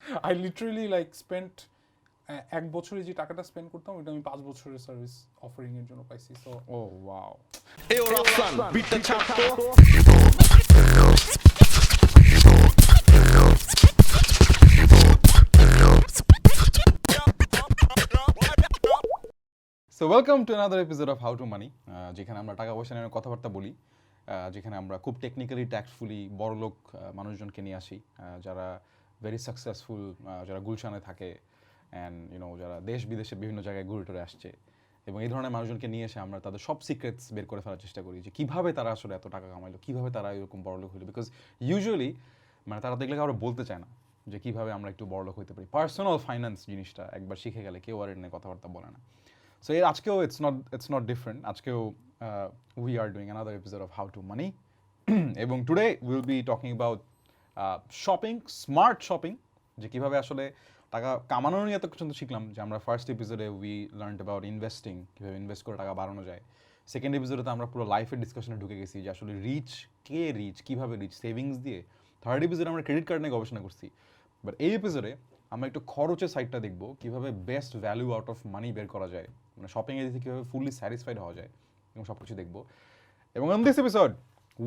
I literally like spent এক বছরে যে টাকাটা স্পেন্ড করতাম ওটা আমি 5 বছরের সার্ভিস অফারিং এর জন্য পাইছি so oh wow Hey, Rafsan, beat the chapter. So welcome to another episode of how to money, যেখানে আমরা টাকা পয়সা নিয়ে কথাবার্তা বলি, যেখানে আমরা খুব টেকনিক্যালি ট্যাক্টফুলি বড়লোক মানুষজনকে নিয়ে আসি, যারা ভেরি সাকসেসফুল, যারা গুলশানে থাকে অ্যান্ড যারা দেশ বিদেশে বিভিন্ন জায়গায় ঘুরে টুরে আসছে, এবং এই ধরনের মানুষজনকে নিয়ে এসে আমরা তাদের সব সিক্রেটস বের করে ফেলার চেষ্টা করি যে কীভাবে তারা আসলে এত টাকা কামাইলো, কীভাবে তারা এরকম বড়লোক হইলো। বিকজ ইউজুয়ালি মানে তারা দেখলে কারো বলতে চায় না যে কীভাবে আমরা একটু বড়লোক হইতে পারি। পার্সোনাল ফাইন্যান্স জিনিসটা একবার শিখে গেলে কেউ আর এর নিয়ে কথাবার্তা বলে না। সো এর আজকেও it's not different. আজকেও we are doing another episode of How to Money. এবং today we'll be talking about shopping, smart shopping, যে কীভাবে আসলে টাকা কামানোর নিয়ে এত পর্যন্ত শিখলাম, যে আমরা ফার্স্ট এপিসোডে we learned about investing, কীভাবে ইনভেস্ট করে টাকা বাড়ানো যায়। সেকেন্ড এপিসোডে তো আমরা পুরো লাইফের ডিসকাশনে ঢুকে গেছি যে আসলে কে রিচ, কীভাবে রিচ, সেভিংস দিয়ে। থার্ড এপিসোডে আমরা ক্রেডিট কার্ড নিয়ে গবেষণা করছি। বাট এই এপিসোডে আমরা একটু খরচের সাইডটা দেখবো, কীভাবে best value out of money বের করা যায়, মানে শপিংয়ের দিকে কীভাবে ফুললি স্যাটিসফাইড হওয়া যায়, এবং সব কিছু দেখবো। এবং on this episode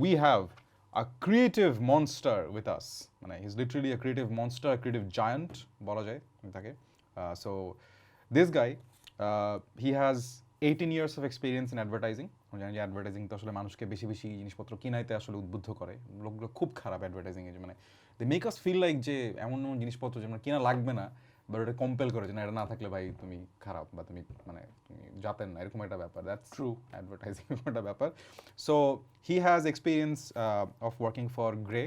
we have a creative monster with us, মানে he is literally a creative monster, creative giant বলা যায় তাকে। So this guy he has 18 years of experience in advertising. আমি জানি যে অ্যাডভার্টাইজিং তো আসলে মানুষকে বেশি বেশি জিনিসপত্র কিনাইতে আসলে উদ্বুদ্ধ করে। লোকগুলো খুব খারাপ অ্যাডভার্টাইজিংয়ে, মানে they make us feel like যে এমন এমন জিনিসপত্র যে কিনা লাগবে না, বাট ওটা কম্পেল করে যে না এটা না থাকলে ভাই তুমি খারাপ বা তুমি তুমি জাতেন না, এরকম একটা ব্যাপার। দ্যাটস ট্রু অ্যাডভার্টাইজিং একটা ব্যাপার। So he has experience of working for grey,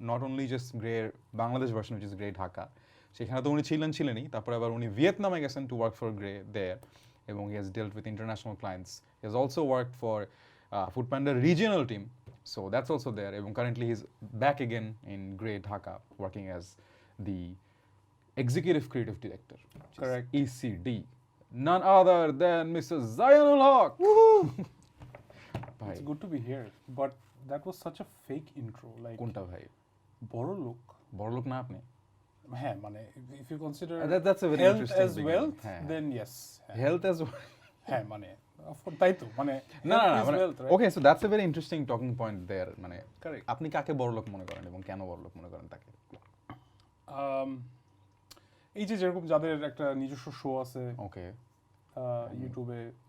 not only just grey Bangladesh version which is grey Dhaka, সেখানে তো উনি ছিলেনই, তারপরে আবার উনি ভিয়েতনামে গেছেন টু ওয়ার্ক ফর গ্রে দেয়ার, এবং he has dealt with international clients. He has also worked for Foodpanda regional team, so that's also there. And currently he's back again in Grey Dhaka, working as the executive creative director. Correct. ECD. None other than Mr Jaiyyanul Huq. it's good to be here but that was such a fake intro like কোনটা ভাই? বড় লোক না আপনি? হ্যাঁ মানে if you consider that's a very health interesting as beginning. wealth হ্যাঁ। then yes Health as well. হ্যাঁ মানে তাই তো মানে না health is মানে wealth, right? Okay, so that's a very interesting talking point there. মানে Correct. আপনি কাকে বড়লোক মনে করেন এবং কেন বড়লোক মনে করেন তাকে? এই যে যেরকম যাদের একটা নিজস্ব শো আছে ওকে,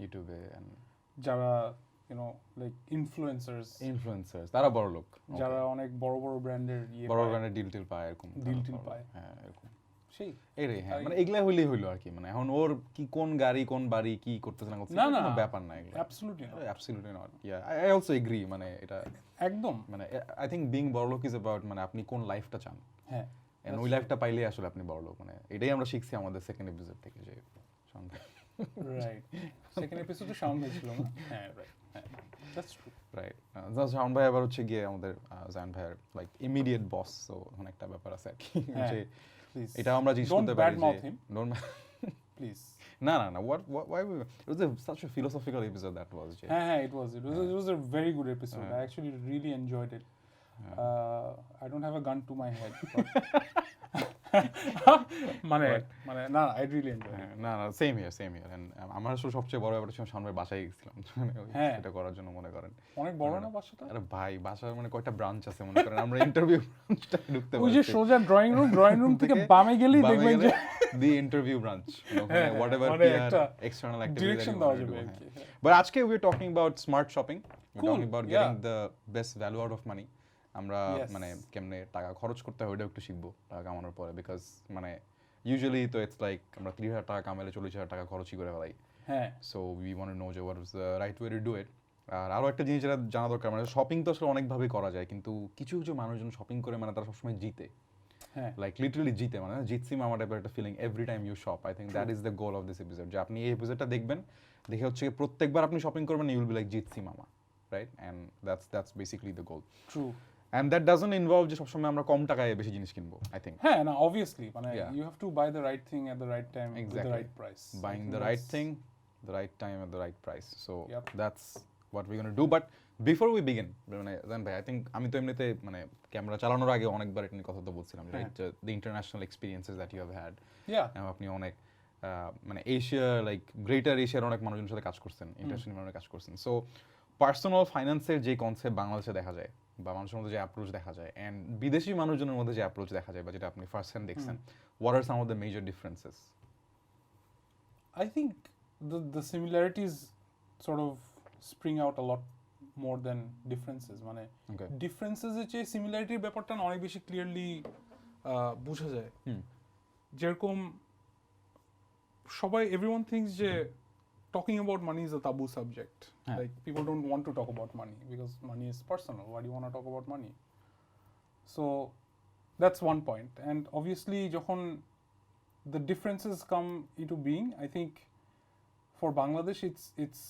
ইউটিউবে and যারা লাইক ইনফ্লুয়েন্সার্স তারা বড়লোক, যারা অনেক বড় বড় ব্র্যান্ডের বড় ব্র্যান্ডের ডিল টিল পায়, এরকম ডিল টিল পায়, হ্যাঁ এরকম সেই এরে। হ্যাঁ মানে এগুলা হইলেই হইলো আর কি। মানে এখন ওর কি কোন গাড়ি কোন বাড়ি কি করতেছে না করতেছে না কোনো ব্যাপার না, এগুলা absolutely not. Yeah I also agree, মানে এটা একদম মানে আই থিংক বিং বড়লোক ইজ অ্যাবাউট মানে আপনি কোন লাইফটা চান, হ্যাঁ এন্ড ওই লাইফটা পাইলেই আসলে আপনি বড়লোক। মানে এটাই আমরা শিখছি আমাদের সেকেন্ড এপিসোড থেকে, যে রাইট সেকেন্ড এপিসোডে সাউন্ড হয়েছিল না, হ্যাঁ রাইট, হ্যাঁ দ্যাটস ট্রু, রাইট। শাওন ভাই আবার হচ্ছে গিয়ে আমাদের জায়ান ভাইয়ের লাইক ইমিডিয়েট বস, সো ওখানে একটা ব্যাপার আছে আর কি, যে এটা আমরা জিজ্ঞেস করতে পারি যে ডোন্ট প্লিজ না why it was such a philosophical episode that was, হ্যাঁ it was a very good episode. I actually really enjoyed it. I don't have a gun to my head but মানে না I really enjoyed it. না same here and আমার আসলে সবচেয়ে বড় ব্যাপার ছিল সামনে বাসায় গেছিলাম এটা করার জন্য, মনে করেন অনেক বড় না বাসাটা। আরে ভাই বাসার মানে কয়টা ব্রাঞ্চ আছে মনে করেন, আমরা ইন্টারভিউ ব্রাঞ্চটা ঢুকতে ওই যে সোজা ড্রয়িং রুম থেকে বামে গেলেই দেখবেন যে দি interview branch, whatever external activity direction দেওয়া যাবে। But আজকে we are talking about smart shopping. We're talking about getting the best value out of money. আমরা মানে কেমনে টাকা খরচ করতে হয় ওটাও একটু শিখবো টাকা কামানোর পরে, বিকজ মানে ইউজুয়ালি তো ইটস লাইক আমরা 30,000 টাকা কামাইলে 40,000 টাকা খরচই করে ফেলাই। হ্যাঁ, so we want to know যে what is the right way to do it. আর আরও একটা জিনিস যেটা জানা দরকার, মানে শপিং তো আসলে অনেকভাবেই করা যায়, কিন্তু কিছু কিছু মানুষজন শপিং করে মানে তারা সবসময় জিতে, লাইক লিটারালি জিতে, মানে জিতছি মামা টাইপের একটা feeling every time you shop. I think that is the goal of this episode, যে আপনি এই এপিসোডটা দেখবেন দেখে হচ্ছে প্রত্যেকবার আপনি শপিং করবেন ইউ উইল বি লাইক জিতছি মামা, right? And that's basically the goal. True. And that doesn't involve যে সবসময় আমরা কম টাকায় বেশি জিনিস কিনবো, I think. হ্যাঁ, না obviously মানে you have to buy the right thing at the right time with the right price. Buying the right thing, the right time at the right price. So that's what we're going to do. But before we begin মানে জান ভাই I think আমি তো এমনিতে মানে camera চালানোর আগে অনেকবার এটা নিয়ে কথা তো বলছিলাম right the international experiences that you have had আপনি অনেক মানে এশিয়া লাইক গ্রেটার এশিয়ার অনেক মানুষজনের সাথে কাজ করছেন ইন্টারন্যাশনাল মানুষের কাজ করছেন সো পার্সোনাল ফাইন্যান্সের যে কনসেপ্ট বাংলাদেশে দেখা যায় বা মানুষের মধ্যে যে অ্যাপ্রোচ দেখা যায় অ্যান্ড বিদেশি মানুষজনের মধ্যে যে অ্যাপ্রোচ দেখা যায় বা যেটা আপনি ফার্স্ট হ্যান্ড দেখছেন what are some of the major differences I think the similarities sort of spring out a lot more than differences. মানে differences এর চেয়ে similarityর ব্যাপারটা না অনেক বেশি ক্লিয়ারলি বোঝা যায় যেরকম সবাই everyone thinks যে talking about money is a taboo subject. Like people don't want to talk about money because money is personal. Why do you want to talk about money? So that's one point. And obviously যখন the differences come into being, I think for Bangladesh it's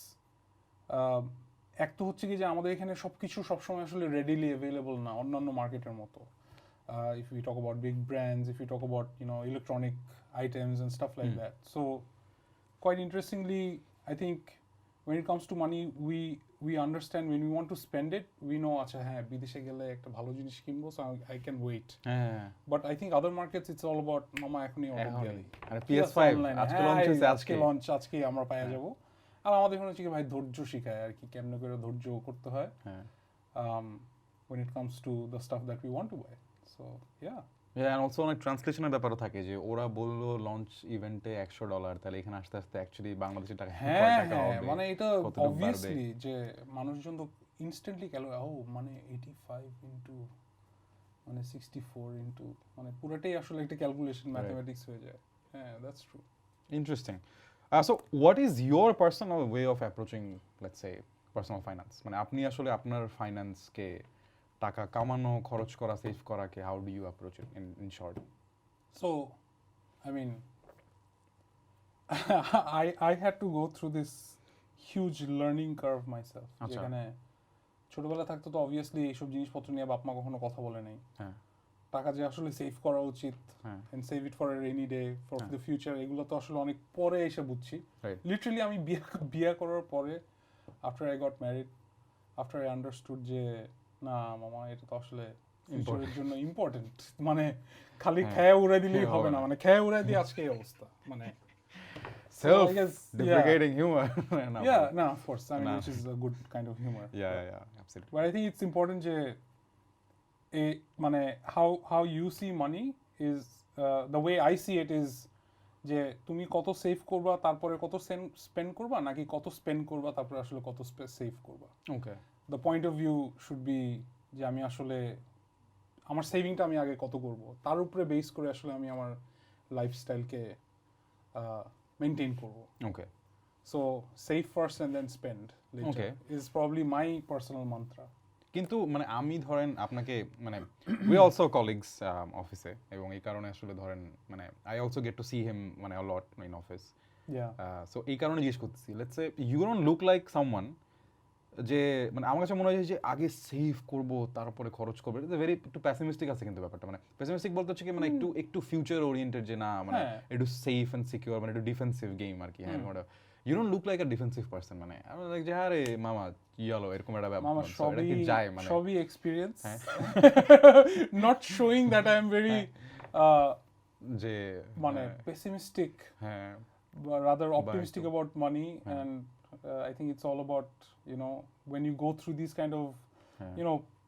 এক তো হচ্ছে কি যে আমাদের এখানে সবকিছু সবসময় আসলে readily available না অন্যান্য মার্কেটের মতো if we talk about big brands, if we talk about electronic items and stuff like that. So quite interestingly, I think when it comes to money, we understand when we want to spend it, we know আচ্ছা হ্যাঁ বিদেশে গেলে একটা ভালো জিনিস কিনবো so I can wait. But I think other markets it's all about মামা এখনই অর্ডার দিই আর PS5 আজকে লঞ্চ হয়েছে আজকে আমরা পাওয়া যাব আর আমাদের এখানে হচ্ছে কি ভাই ধৈর্য শেখায় আর কি কেমনে করে ধৈর্য করতে হয় when it comes to the stuff that we want to buy. So yeah. and also অনেক ট্রান্সলেশনের ব্যাপারও থাকে যে ওরা বললো লঞ্চ ইভেন্টে $100 তাহলে এখানে আসতে আসতে অ্যাকচুয়ালি বাংলাদেশি টাকা মানে এটা অবভিয়াসলি যে মানুষজন তো ইনস্ট্যান্টলি মানে 85 ইনটু মানে 64 ইনটু মানে পুরোটাই আসলে একটা ক্যালকুলেশন ম্যাথমেটিক্স হয়ে যায় that's true interesting so what is your personal way of approaching let's say personal finance মানে আপনি আসলে আপনার ফাইন্যান্সকে টাকা কামানো খরচ করা সেভ করাকে how do you approach it in short so I mean I had to go through this huge learning curve myself যেখানে ছোটবেলা থাকতে তো অবভিয়াসলি এইসব জিনিসপত্র নিয়ে বাপ মা কখনো কথা বলে নাই টাকা যে আসলে সেভ করা উচিত and save it for a rainy day for the future এগুলো তো আসলে অনেক পরে এসে বুঝছি লিটারালি আমি বিয়ে করার পরে after I got married after I understood যে না মামা এটা তো আসলে ফিউচারের জন্য ইম্পর্টেন্ট মানে খালি খেয়ে উড়াই দিলেই হবে না মানে খেয়ে উড়াই দিয়ে আজকে এই অবস্থা মানে self-deprecating humor. No, of course. I mean, which is a good kind of humor. Yeah, absolutely. But I think it's important যে মানে how you see money is the way I see it is যে তুমি কত save করবা তারপরে কত spend করবা নাকি কত স্পেন্ড করবা তারপরে আসলে কত সেভ করবা Okay. The point of view should be যে আমি আসলে আমার সেভিংটা আমি আগে কত করব তার উপরে বেস করে আসলে আমি আমার লাইফস্টাইলকে মেইনটেইন করব Okay. So save first and then spend later is probably my personal mantra. কিন্তু মানে আমি ধরেন আপনাকে মানে উই অলসো কলিগস অফিসে এবং এই কারণে আসলে ধরেন মানে I also get to see him মানে a lot in office so এই কারণে জিজ্ঞেস করতেছি let's say you don't look like someone যে মানে আমার কাছে মনে হয় যে আগে সেভ করব তারপরে খরচ করবো এটা ভেরি একটু প্যাসিমিস্টিক আছে কিন্তু ব্যাপারটা মানে প্যাসিমিস্টিক বলতে হচ্ছে কি মানে একটু ফিউচার ওরিয়েন্টেড যে না মানে একটু সেফ এন্ড সিকিউর মানে একটু ডিফেন্সিভ গেম আর কি হ্যাঁ you don't look like a defensive person মানে আমি লাইক যে আরে মামা ইয়ালো এরকম একটা ব্যাপার মামা এটা কি যায় মানে সবই experience not showing that I am very যে মানে পেসিমিস্টিক হ্যাঁ but rather optimistic about money and I think it's all about when you go through these kind of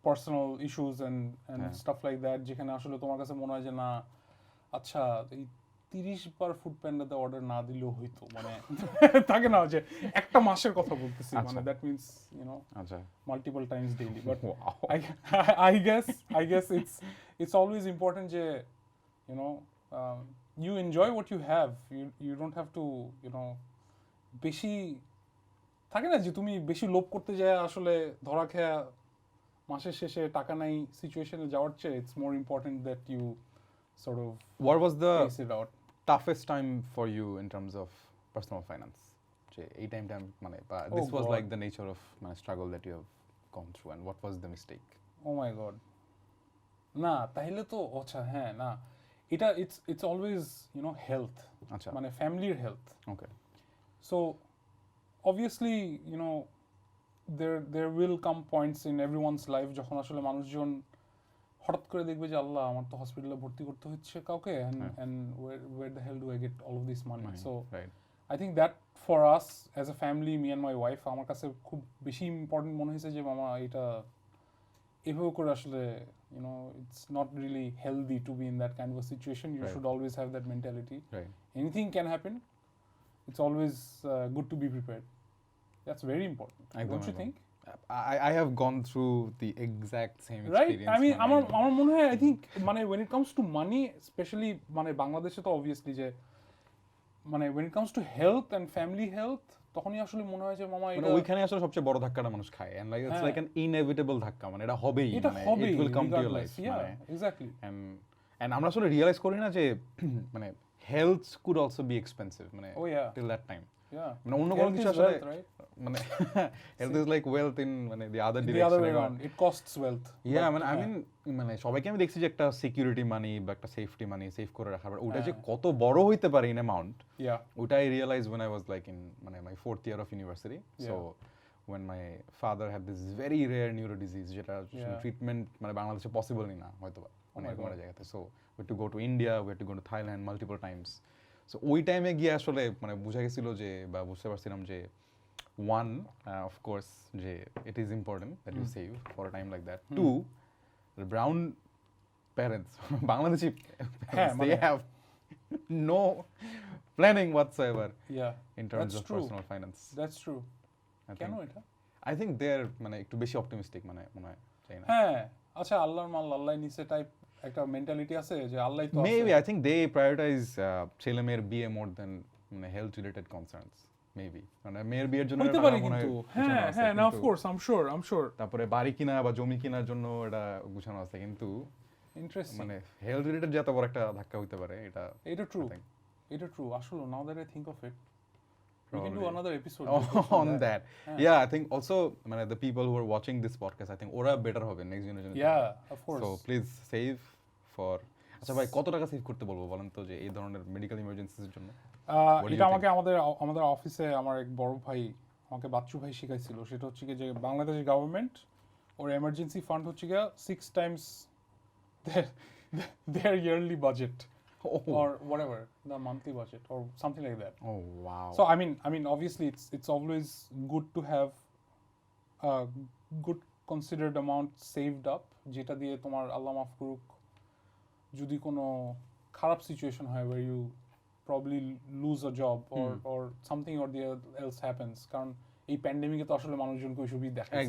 personal issues and stuff like that যেখানে আসলে তোমার কাছে মনে হয় যে না আচ্ছা এই 30 বার ফুড প্যান্ডাতে অর্ডার না দিলেও হইতো মানে থাকে না যে একটা মাসের কথা বলতেছি মানে that means আচ্ছা multiple times daily but I guess it's always important যে you enjoy what you have you don't have to বেশি থাকে না যে তুমি বেশি লোভ করতে যায় আসলে ধরা খেয়া মাসের শেষে টাকা নাই সিচুয়েশনে যাওয়ার চেয়ে it's more important that you sort of what was the face it out toughest time for you in terms of personal finance যে এই টাইমটা মানে this was like the nature of মানে struggle that you have gone through and what was the mistake oh my god না তাহলে তো আচ্ছা হ্যাঁ না এটা it's always health আচ্ছা মানে ফ্যামিলির health okay so obviously there will come points in everyone's life যখন আসলে মানুষজন হঠাৎ করে দেখবে যে আল্লাহ আমার তো হসপিটালে ভর্তি করতে হচ্ছে কাউকে and where the hell do I get all of this money? So I think that for us as a family, me and my wife, আমার কাছে খুব বেশি ইম্পর্টেন্ট মনে হয়েছে যে মামা এটা এভাবে করে আসলে it's not really healthy to be in that kind of a situation. You should always have that mentality. Anything can happen. It's always good to be prepared. That's very important. Don't you think? I have gone through the exact same experience. Right? I mean, আমার মনে হয় I think মানে when it comes to money, especially মানে বাংলাদেশে তো obviously যে মানে when it comes to health and family health তখনই আসলে মনে হয় যে মামা এটা ওইখানে আসলে সবচেয়ে বড় ধাক্কাটা মানুষ খায় and like it's like an inevitable ধাক্কা মানে এটা হবেই মানে it will come to your life মানে exactly and আমরা আসলে রিয়ালাইজ করি না যে মানে health could also be expensive মানে till that time মানে অন্য কোনো কিছু আসলে মানে health is like wealth in মানে the other direction it costs wealth মানে I mean মানে সবাইকে আমি দেখছি যে একটা সিকিউরিটি মানি বা একটা সেফটি মানি সেভ করে রাখার পর ওটা যে কত বড় হইতে পারে ইন অ্যামাউন্ট ওটা I realized when I was like in মানে my 4th year of university so when my father had this very rare neuro disease যেটা ট্রিটমেন্ট মানে বাংলাদেশে পসিবলই না হয়তো অনেক জায়গাতে so we had to go to India we had to go to Thailand multiple times so ওই টাইমে গিয়ে আসলে মানে বুঝা গেছিল যে বা বুঝতে পারছিলাম যে one of course যে it is important that you save for a time like that two the brown parents Bangladeshi parents they have no planning whatsoever in terms of personal finance that's true কেন এটা I think they're মানে একটু বেশি optimistic মানে মনে হয় তাই না আচ্ছা আল্লাহর মাল আল্লাহ নিচে টাইপ একটা মেন্টালিটি আছে যে আল্লাহই তো maybe I think they prioritize ছেলে মেয়ের বিয়ে more than মানে health related concerns maybe মানে মেয়ের বিয়ের জন্য হতে পারে কিন্তু না of course I'm sure তারপরে বাড়ি কিনা বা জমি কেনার জন্য এটা গুছানো আছে কিন্তু ইন্টারেস্টিং মানে হেলথ রিলেটেড যত বড় একটা ধাক্কা হইতে পারে এটা ট্রু আসলে now that I think of it we can do another episode on that yeah I think also মানে the people who are watching this podcast I think ওরা বেটার হবে next generation of course so please save for আচ্ছা ভাই কত টাকা save করতে বলবো বলেন তো যে এই ধরনের মেডিকেল ইমার্জেন্সির জন্য এটা আমাকে আমাদের অফিসে আমার এক বড় ভাই আমাকে বাচ্চু ভাই শিখাইছিল সেটা হচ্ছে কি যে বাংলাদেশ গভর্নমেন্ট ওর এমার্জেন্সি ফান্ড হচ্ছে কি 6 times their yearly budget or whatever the monthly budget or something like that oh wow so I mean obviously it's always good to have a good considered amount saved up যেটা দিয়ে তোমার আল্লাহ মাফ করুক যদি কোনো খারাপ সিচুয়েশন হয় where you probably lose a job or something or the else happens কারণ এই প্যান্ডেমিকে তো আসলে মানুষজনকে ওইসবই দেখাচ্ছে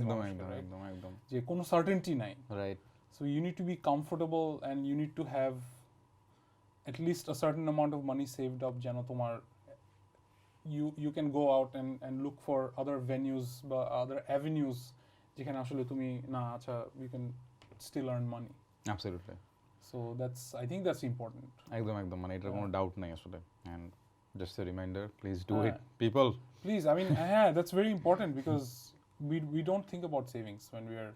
একদম যে কোনো সার্টেনটি নাই right so you need to be comfortable and you need to have at least a certain amount of money saved up যেন তোমার you can go out and look for other venues বা other avenues যেখানে আসলে তুমি না আচ্ছা you can still earn money absolutely so I think that's important একদম মানে এটার কোনো ডাউট নাই আসলে and just a reminder please do it people please I mean that's very important because we don't think about savings when we are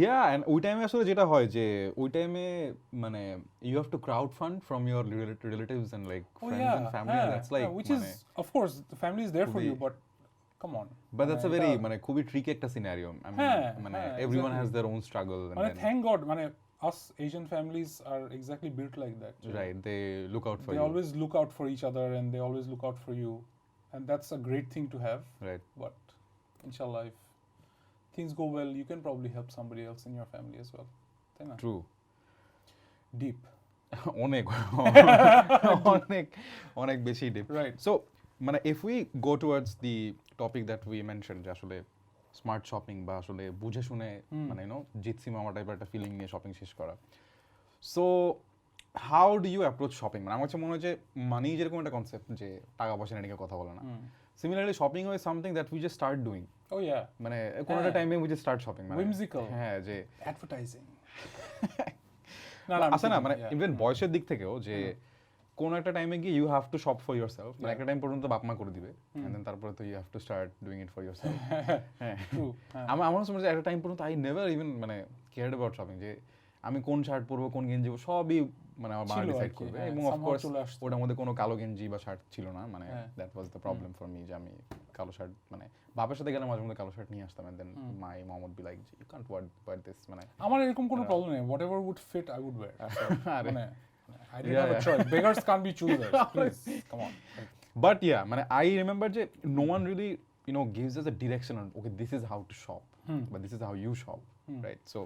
yeah and ওই টাইমে আসলে যেটা হয় যে ওই টাইমে মানে you have to crowd fund from your relatives and like friends and family and that's like which is of course the family is there for you but come on but that's a very মানে খুবই tricky একটা scenario I mean মানে everyone has their own struggle and then thank God মানে us Asian families are exactly built like that right they look out for they you always look out for each other and they always look out for you and that's a great thing to have right but inshallah if things go well you can probably help somebody else in your family as well true deep অনেক বেশি deep right so মানে if we go towards the topic that we mentioned যে আসলে smart shopping বা আসলে বুঝে শুনে মানে জিতসি মামা টাইপের একটা ফিলিং নিয়ে শপিং শেষ করা so how do you approach shopping মানে আমার কাছে মনে হয় যে মানি যেরকম একটা কনসেপ্ট যে টাকা পয়সা নিয়ে কথা বলে না similarly shopping is something that we just start doing মানে কোনো একটা টাইমে উই জাস্ট স্টার্ট শপিং মানে whimsical যে অ্যাডভার্টাইজিং আসে না মানে ইভেন বয়সের দিক থেকেও যে কোন একটা টাইমে গিয়ে you have to shop for yourself মানে একটা টাইম পর্যন্ত বাপ মা করে দিবে এন্ড দেন তারপরে তো you have to start doing it for yourself আমার মনে হয় একটা টাইম পর্যন্ত আই নেভার ইভেন মানে কেয়ারড অ্যাবাউট শপিং যে আমি কোন শার্ট পরবো কোন গেঞ্জি পরবো সবই মানে আমার মা ডিসাইড করবে এবং অফকোর্স ওটার মধ্যে কোনো কালো গেঞ্জি বা শার্ট ছিল না মানে that was the problem for me যে আমি কালো শার্ট মানে বাবার সাথে গেলে মাঝে মধ্যে কালো শার্ট নিয়ে আসতাম and then my mom would be like you can't wear this মানে আমার এরকম কোনো প্রবলেম নেই whatever would fit I would wear মানে I didn't have a choice. Beggars can't be choosers. Please, come on. But yeah, মানে I remember যে no one really, you know, gives us a direction on okay, this is how to shop, but this is how you shop, right? So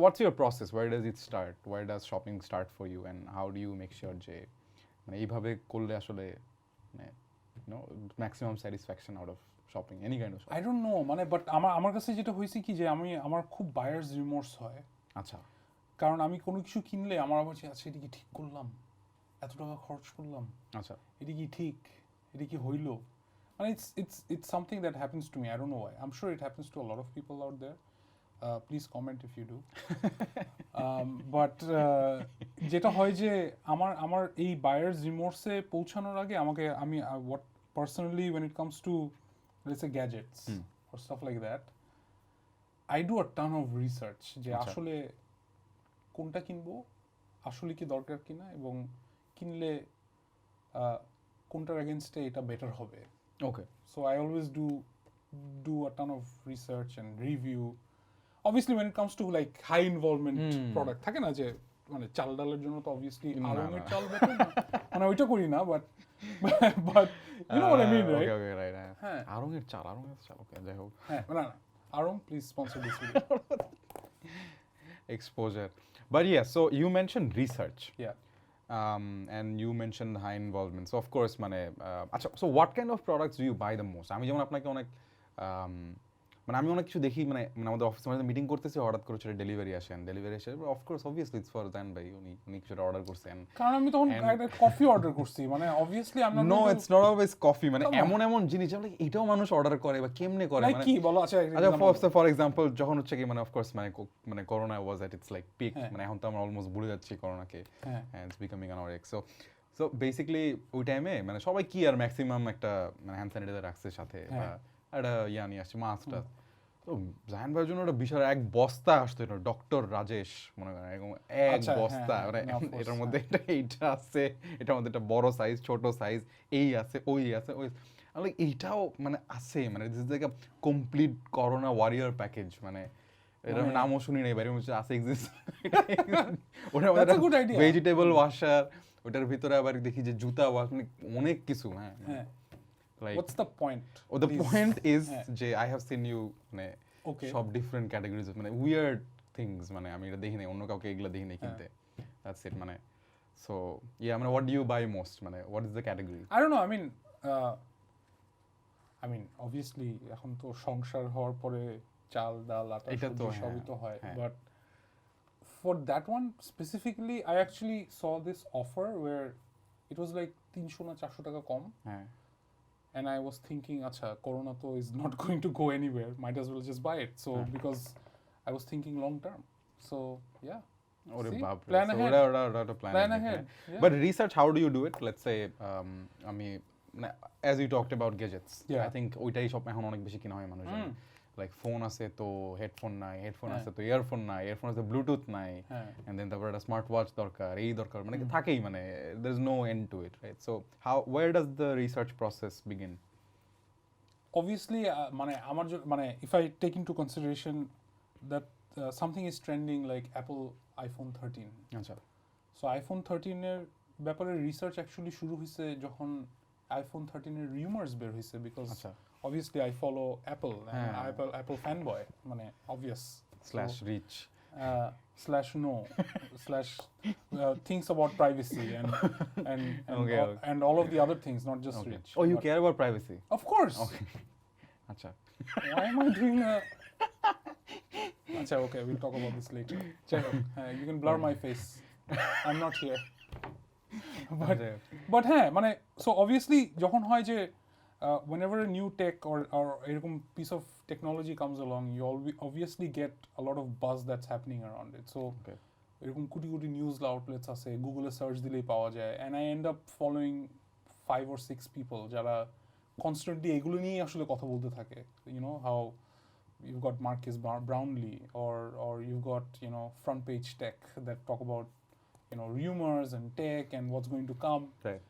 what's your process? Where does it start? Where does shopping start for you, and how do you make sure যে মানে এইভাবে করলে আসলে মানে you know maximum satisfaction out of shopping, any kind of shopping? I don't know, মানে but আমার কাছে যেটা হয়েছে কি যে আমার খুব buyer's remorse হয়। আচ্ছা। কারণ আমি কোনো কিছু কিনলে আমার আবার আচ্ছা এটা কি ঠিক করলাম, এত টাকা খরচ করলাম, আচ্ছা এটা কি ঠিক, এটা কি হইলো, মানে it's something that happens to me. I don't know why. I'm sure it happens to a lot of people out there. Please comment if you do. But যেটা হয় যে আমার এই বায়ার্স রিমোর্সে পৌঁছানোর আগে আমি what personally when it comes to let's say gadgets or stuff like that, I do a ton of research যে আসলে কোনটা কিনবো, আসলে কি দরকার কিনা, এবং কিনলে কোনটার এগেইনস্টে এটা বেটার হবে। Okay so I always do a ton of research and review. Obviously when it comes to like high involvement product থাকে না যে মানে চাল ডালের জন্য তো obviously আড়ংয়ের চাল বেটার না, মানে ওইটা করি না, but you know what I mean, right? Okay, right. হ্যাঁ আড়ংয়ের চাল ওকে যাই হোক হ্যাঁ না আড়ং please sponsor this video. Exposure. But yeah, so you mentioned research. Yeah. And you mentioned high involvement. So of course, so what kind of products do you buy the most? আমি যেমন আপনাকে অনেক মানে আমি অনেক কিছু দেখি মানে আমাদের অফিসে মানে মিটিং করতেছি হঠাৎ করে সেটা ডেলিভারি আসে অফকোর্স অবভিয়াসলি ইটস ফর জান ভাই উনি কিছুটা অর্ডার করছেন কারণ আমি তখন একটা কফি অর্ডার করছি, মানে obviously I am not know it's not always coffee মানে এমন জিনিস আমরা এটাও মানুষ অর্ডার করে বা কেমনে করে মানে কি বলো আচ্ছা ফর এক্সাম্পল যখন হচ্ছে কি মানে অফকোর্স মানে corona was at it's like peak মানে এখন তো আমরা অলমোস্ট ভুলে যাচ্ছি করোনাকে and it's becoming an hour so basically ওই টাইমে মানে সবাই কি আর ম্যাক্সিমাম একটা মানে হ্যান্ড স্যানিটাইজার রাখছে সাথে বা একটা নিয়ে আসছে মাস্কটা, তো জাহান ভাইয়ের জন্য একটা বিশাল এক বস্তা আসতো এটা ডক্টর রাজেশ মনে করেন এরকম এক বস্তা মানে এটার মধ্যে এইটা আছে, এটার মধ্যে একটা বড় সাইজ ছোট সাইজ এই আছে ওই আছে ওই আমি এইটাও মানে আছে মানে this is like a complete corona warrior package মানে এটার নামও শুনি নাই বাইরে হচ্ছে আছে এক্সিস্ট ওটার মধ্যে ভেজিটেবল ওয়াশার ওটার ভিতরে আবার দেখি যে জুতা ওয়াশ মানে অনেক কিছু হ্যাঁ like what's the point? The point is যে I have seen you মানে সব ডিফারেন্ট ক্যাটাগরিজ মানে উইয়ার্ড থিংস মানে আমি এটা দেখি নাই অন্য কাউকে এগুলা দেখি নাই কিনতে দ্যাটস ইট মানে সো ইয়া মানে what do you buy most মানে what is the category? I don't know, I mean obviously এখন তো সংসার হওয়ার পরে চাল ডাল আটা সবই তো হয়, but for that one specifically I actually saw this offer where it was like 300 না 400 টাকা কম and I was thinking acha corona to is not going to go anywhere, might as well just buy it, so because I was thinking long term, so yeah. Plan ahead. Plan ahead. Yeah. But research, how do you do it? Let's say I mean as you talked about gadgets, I think ওইটাই সব এখন অনেক বেশি কিনা হয় মানুষজন like phone আছে তো হেডফোন নাই, হেডফোন আছে তো ইয়ারফোন নাই, ইয়ারফোন আছে ব্লুটুথ নাই, এন্ড দেন তারপর একটা স্মার্ট ওয়াচ দরকার এই দরকার মানে থাকেই মানে there is no end to it, right? So where does the research process begin? Obviously মানে আমার মানে if I take into consideration that something is trending like Apple iPhone 13, আচ্ছা so iPhone 13 এর ব্যাপারে রিসার্চ অ্যাকচুয়ালি শুরু হয়েছে যখন iPhone 13 এর রিউমার্স বের হয়েছে, because obviously I follow Apple and Apple fanboy মানে obvious /rich thinks about privacy and all of the other things, not just rich. Oh, you care about privacy? Of course. Okay. Acha. Why am I doing a Acha, okay, we'll talk about this later. You can blur my face. I'm not here. But হ্যাঁ মানে so obviously যখন হয় যে whenever a new tech or এরকম piece of technology comes along, you obviously get a lot of buzz that's happening around it. So এরকম crore crore news outlets আছে, গুগলে search দিলেই পাওয়া যায়, and I end up following 5 or 6 people যারা constantly এগুলো নিয়েই আসলে কথা বলতে থাকে, you know how you've got Marcus Brownlee, or you've got, you know, front page tech that talk about, you know, rumors and tech and what's going to come. Right.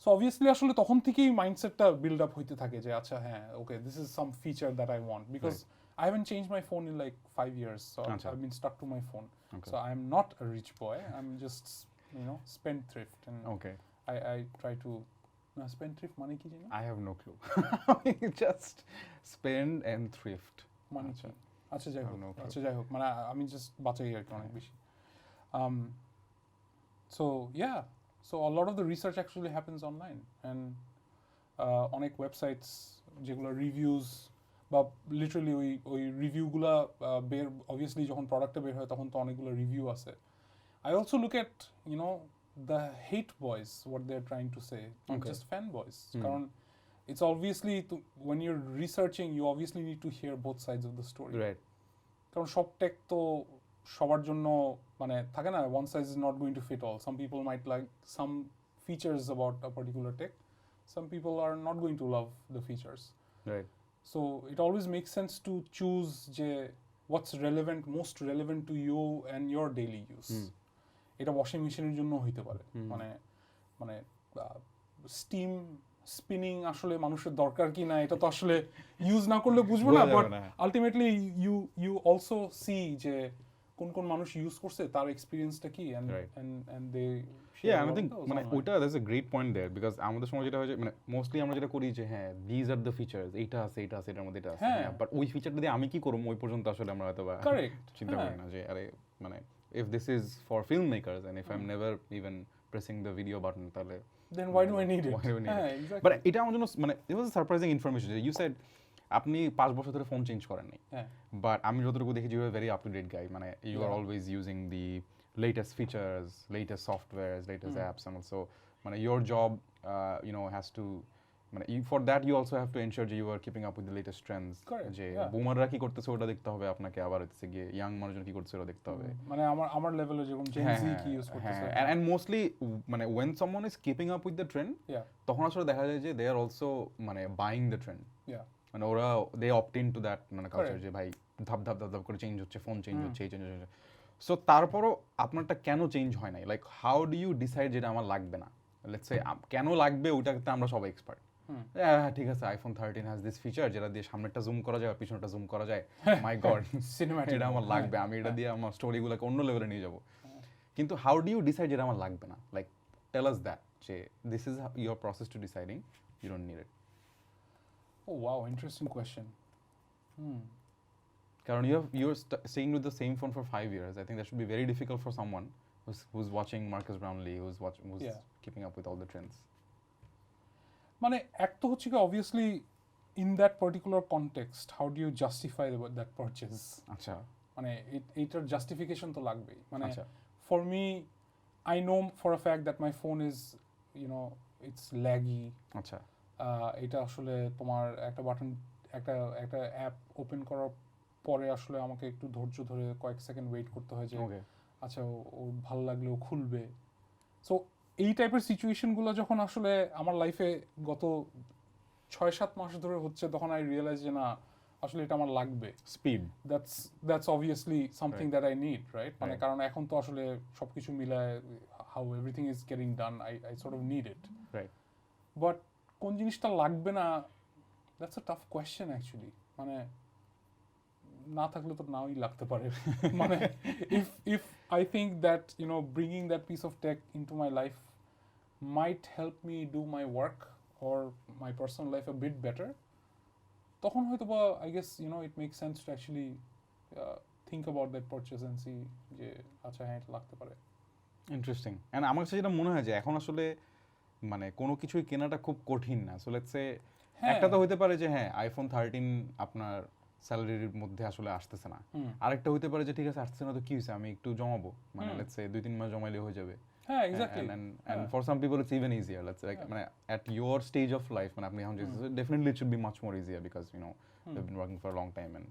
So obviously আসলে তখন থেকেই মাইন্ডসেটটা build up হইতে থাকে যে আচ্ছা হ্যাঁ okay this is some feature that I want because I haven't changed my phone in like 5 years, so I've been stuck to my phone. So I'm not a rich boy. I'm just, you know, spendthrift, and I try to spendthrift money ki jino? I have no clue. Just spend and thrift. Money ki. আচ্ছা যাই হোক মানে আমি just বাঁচাই আর কি অনেক বেশি. So yeah, so a lot of the research actually happens online, and অনেক ওয়েবসাইটস যেগুলো রিভিউজ বা লিটারালি ওই রিভিউগুলা বের অবভিয়াসলি যখন প্রোডাক্টটা বের হয় তখন তো অনেকগুলো রিভিউ আছে. I also look at, you know, the hate boys, what they're trying to say, not just fanboys. কারণ it's obviously when you're researching, you obviously need to hear both sides of the story. Right. কারণ সব take তো সবার জন্য মানে থাকে না, one size is not going to fit all. Some people might like some features about a particular tech. Some people are not going to love the features. Right. So it always makes sense to choose what's relevant, most relevant to you and your daily use. এটা washing মেশিনের জন্য হইতে পারে, মানে steam spinning আসলে মানুষের দরকার কি না এটা তো আসলে ইউজ না করলে বুঝবো না, but ultimately you also see যে কোন মানুষ ইউজ করছে তার এক্সপেরিয়েন্সটা কি, and they Yeah, and I think মানে ওইটা that's a great point there, because আমাদের সময় যেটা হয় যে মানে মোস্টলি আমরা যেটা করি যে হ্যাঁ these are the features, এইটা আছে এটার মধ্যে এটা আছে, বাট ওই ফিচারটা দিয়ে আমি কি করব ওই পর্যন্ত আসলে আমরা হয়তো বা চিন্তা করি না যে আরে মানে if this is for filmmakers and if I'm never even pressing the video button তাহলে then why do I need it? Exactly. But এটা আমার জন্য মানে it was a surprising information. You said আপনি 5 বছর ধরে ফোন চেঞ্জ করেন নাই, বাট আমি যতটুকু দেখেছি you are very up to date guy, মানে you are always using the latest features, latest softwares, latest apps, and also মানে your job you know has to মানে for that you also have to ensure that you are keeping up with the latest trends. যে বুমাররা কি করতেছে ওটা দেখতে হবে আপনাকে, আবার হচ্ছে গিয়ে ইয়াং মানুষজন কি করছে ওটা দেখতে হবে, মানে আমার লেভেলে যেরকম জেন জি কি ইউজ করতেছে, and mostly মানে when someone is keeping up with the trend তখন আসলে দেখা যায় যে they are also মানে buying the trend. মানে ওরা they opt into that মানে কালচার যে ভাই ধাপ করে চেঞ্জ হচ্ছে, ফোন চেঞ্জ হচ্ছে, এই চেঞ্জ হচ্ছে. সো তারপরও আপনারটা কেন চেঞ্জ হয় নাই, like how do you decide যেটা আমার লাগবে না, লেটস সে কেন লাগবে ওইটাতে আমরা সবাই এক্সপার্ট. হ্যাঁ ঠিক আছে আইফোন 13 হ্যাজ দিস ফিচার যেটা দিয়ে সামনেরটা জুম করা যায় আর পিছনেরটা জুম করা যায়, মাই গড সিনেম্যাটিক এটা আমার লাগবে, আমি এটা দিয়ে আমার স্টোরিগুলোকে অন্য লেভেলে নিয়ে যাব. কিন্তু হাউ ডু ইউ ডিসাইড যেটা আমার লাগবে না, লাইক টেল আস দ্যাট যে this is your process to deciding you don't need it. Oh wow, interesting question. Karan, you're staying with the same phone for 5 years. I think that should be very difficult for someone who's watching Marcus Brownlee, who's keeping up with all the trends. মানে এক তো হচ্ছে কি obviously in that particular context how do you justify that purchase? আচ্ছা মানে এটার justification তো লাগবেই. মানে for me I know for a fact that my phone is, you know, it's laggy. আচ্ছা এটা আসলে তোমার একটা বাটন একটা অ্যাপ ওপেন করার পরে আসলে আমাকে একটু ধৈর্য ধরে কয়েক সেকেন্ড ওয়েট করতে হয় যে আচ্ছা ও ভালো লাগলে ও খুলবে. সো এই টাইপের সিচুয়েশনগুলো যখন আসলে আমার লাইফে গত 6-7 মাস ধরে হচ্ছে তখন আই রিয়েলাইজ যে না আসলে এটা আমার লাগবে. Speed that's obviously something that I need, right? মানে কারণ এখন তো আসলে সবকিছু মিলায় how everything is getting done, I sort of need it, right? But কোন জিনিসটা লাগবে না, that's a tough question actually. মানে না থাকলে তো নাওই লাগতে পারে. মানে if I think that, you know, bringing that piece of tech into my life might help me do my work or my personal life a bit better, তখন হয়তো বা I guess, you know, it makes sense to actually think about that purchase and see যে আচ্ছা হ্যাঁ এটা লাগতে পারে. Interesting. And আমার কাছে যেটা মনে হয় যে এখন আসলে মানে কোনো কিছুই কেনাটা খুব কঠিন না. সো লেটস সে একটা তো হইতে পারে যে হ্যাঁ আইফোন 13 আপনার স্যালারির মধ্যে আসলে আসতেছে না, আরেকটা হইতে পারে যে ঠিক আছে আসতেছে না তো কি হয়েছে আমি একটু জমাবো, মানে লেটস সে 2-3 মাস জমাইলে হয়ে যাবে. হ্যাঁ exactly. and for some people it's even easier, let's say like মানে at your stage of life মানে আপনি এখন definitely it should be much more easier because you know you've been working for a long time and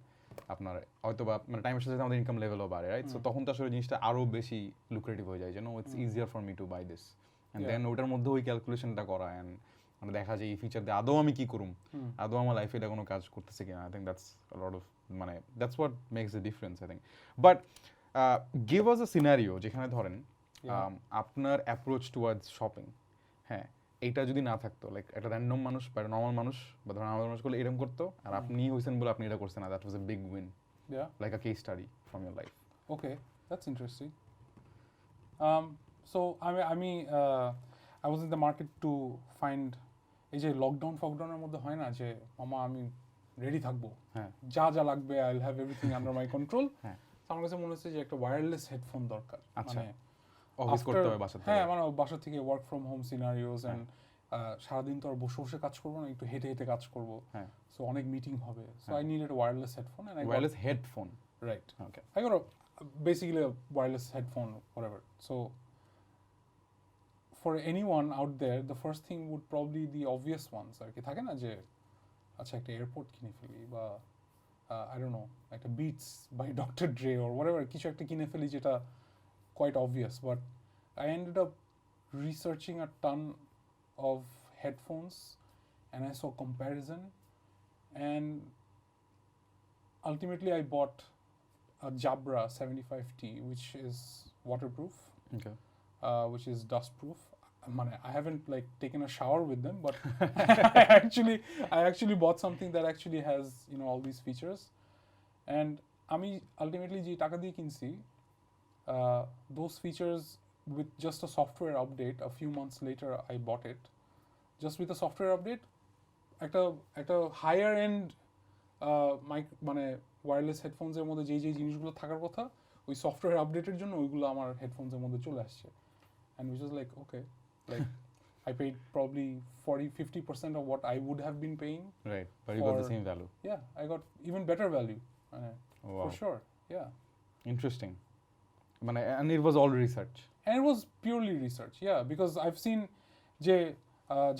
আপনার হয়তো বা মানে টাইমের সাথে আমাদের ইনকাম লেভেলও বাড়ে, রাইট? সো তখন তো আসলে জিনিসটা আরো বেশি লুক্রেটিভ হয়ে যায়, you know, it's easier for me to buy this and then ওটার মধ্যে ওই ক্যালকুলেশনটা করা and মানে দেখা যায় এই ফিচার দিয়ে আদৌ আমি কি করুম, আদৌ আমার লাইফে এটা কোনো কাজ করতেছে কিনা। I think that's a lot of মানে that's what makes the difference I think. But give us a scenario যেখানে ধরেন আপনার অ্যাপ্রোচ টুয়ার্ডস শপিং, হ্যাঁ, এইটা যদি না থাকতো, লাইক একটা র্যান্ডম মানুষ বা একটা নর্মাল মানুষ বা ধরেন আমাদের মানুষ করলে এরকম করতো, আর আপনি হয়েছেন বলে আপনি এটা করছেন না, that was a big win, like a case study from your life. Okay, that's interesting. So I was in the market to find এই যে লকডাউন ফকডাউনের মধ্যে হয় না যে মামা আমি রেডি থাকবো, হ্যাঁ, যা যা লাগবে I will have everything under my control. হ্যাঁ, আমার কাছে মনে হচ্ছে যে একটা ওয়্যারলেস হেডফোন দরকার। আচ্ছা, মানে অফিস করতে হবে বাসা থেকে। হ্যাঁ, মানে বাসা থেকে work from home scenarios and সারাদিন তো আর বসে বসে কাজ করবো না, একটু হেঁটে হেঁটে কাজ করবো। হ্যাঁ, সো অনেক মিটিং হবে, so I needed wireless headphone and I got wireless headphone, right. Okay, I got basically a wireless headphone, whatever. So for anyone out there, the first thing would probably the obvious ones. আর কি থাকে না যে আচ্ছা একটা airport কিনে ফেলি বা I don't know, একটা Beats by Dr. Dre or whatever, কিছু একটা কিনে ফেলি যেটা quite obvious. But I ended up researching a ton of headphones and I saw comparison, and ultimately I bought a Jabra 75T, which is waterproof, okay, which is dust proof. I haven't like taken a shower with them, but I actually bought something that actually has, you know, all these features. And আমি ultimately যে টাকা দিয়ে কিনছি, those features with just a software update, a few months later I bought it. Just with a software update, একটা higher end মানে wireless হেডফোনসের মধ্যে যেই জিনিসগুলো থাকার কথা ওই সফটওয়্যার আপডেটের জন্য ওইগুলো আমার হেডফোনসের মধ্যে চলে আসছে, and which was like okay, like I paid probably 40-50% of what I would have been paying, right, but you got the same value. Yeah, I got even better value, Wow. for sure. Yeah, Interesting. মানে and it was all research. and it was purely research, yeah, because I've seen যে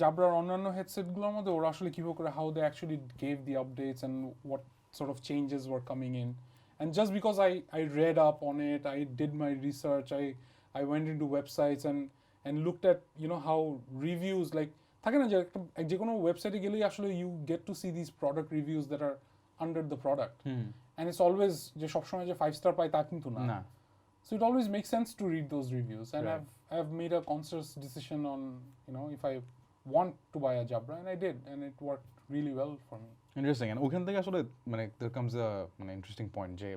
জাবরার অন্যান্য হেডসেটগুলোর মধ্যে ওরা আসলে কীভাবে করে how they actually gave the updates and what sort of changes were coming in, and just because I read up on it, I did my research, I went into websites and looked at, you know, how reviews like থাকে না যে কোনো ওয়েবসাইটে গেলেই আসলে you get to see these product reviews that are under the product, and it's always যে সবসময় যে 5 star পাই তা কিন্তু না। So it always makes sense to read those reviews, and Right. I've made a conscious decision on, you know, if I want to buy a Jabra, and I did, and it worked really well for me. Interesting. And ওখান থেকে আসলে মানে there comes a মানে interesting point যে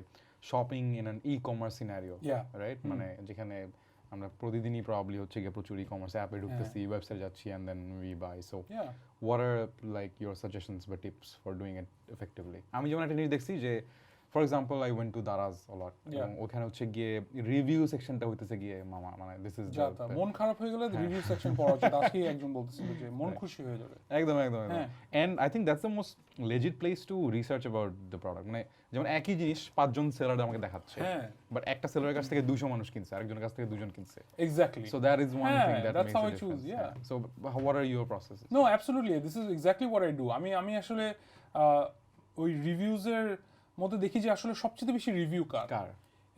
shopping in an e-commerce scenario, Yeah. right? মানে যেখানে আমরা প্রতিদিনই probably হচ্ছে গিয়ে প্রচুর e-commerce অ্যাপে ঢুকতেছি, ওয়েবসাইট যাচ্ছি and then we buy. So Yeah. what are like your suggestions বা tips for doing it effectively? আমি যেমন একটা জিনিস দেখছি যে for example I went to Daraz a lot, এবং ওখানে হচ্ছে গিয়ে রিভিউ সেকশনটা হইতেছে গিয়ে মামা মানে this is যাতা মন খারাপ হয়ে গেলে রিভিউ সেকশন পড়া উচিত। আজকেই একজন বলতেছিল যে মন খুশি হয়ে যাবে। একদম হ্যাঁ। and I think that's the most legit place to research about the product. মানে যেমন একই জিনিস 5 জন সেলার আমাকে দেখাচ্ছে, হ্যাঁ, বাট একটা সেলারের কাছ থেকে 200 মানুষ কিনছে, আরেকজনের কাছ থেকে 2 জন কিনছে। exactly. So that is one হ্যাঁ, thing that that's makes how a I choose, difference. yeah. So what are your processes? No, absolutely, this is exactly what I do. আমি আসলে ওই রিভিউজের মধ্যে দেখি যে আসলে সবচেয়ে বেশি রিভিউ কার,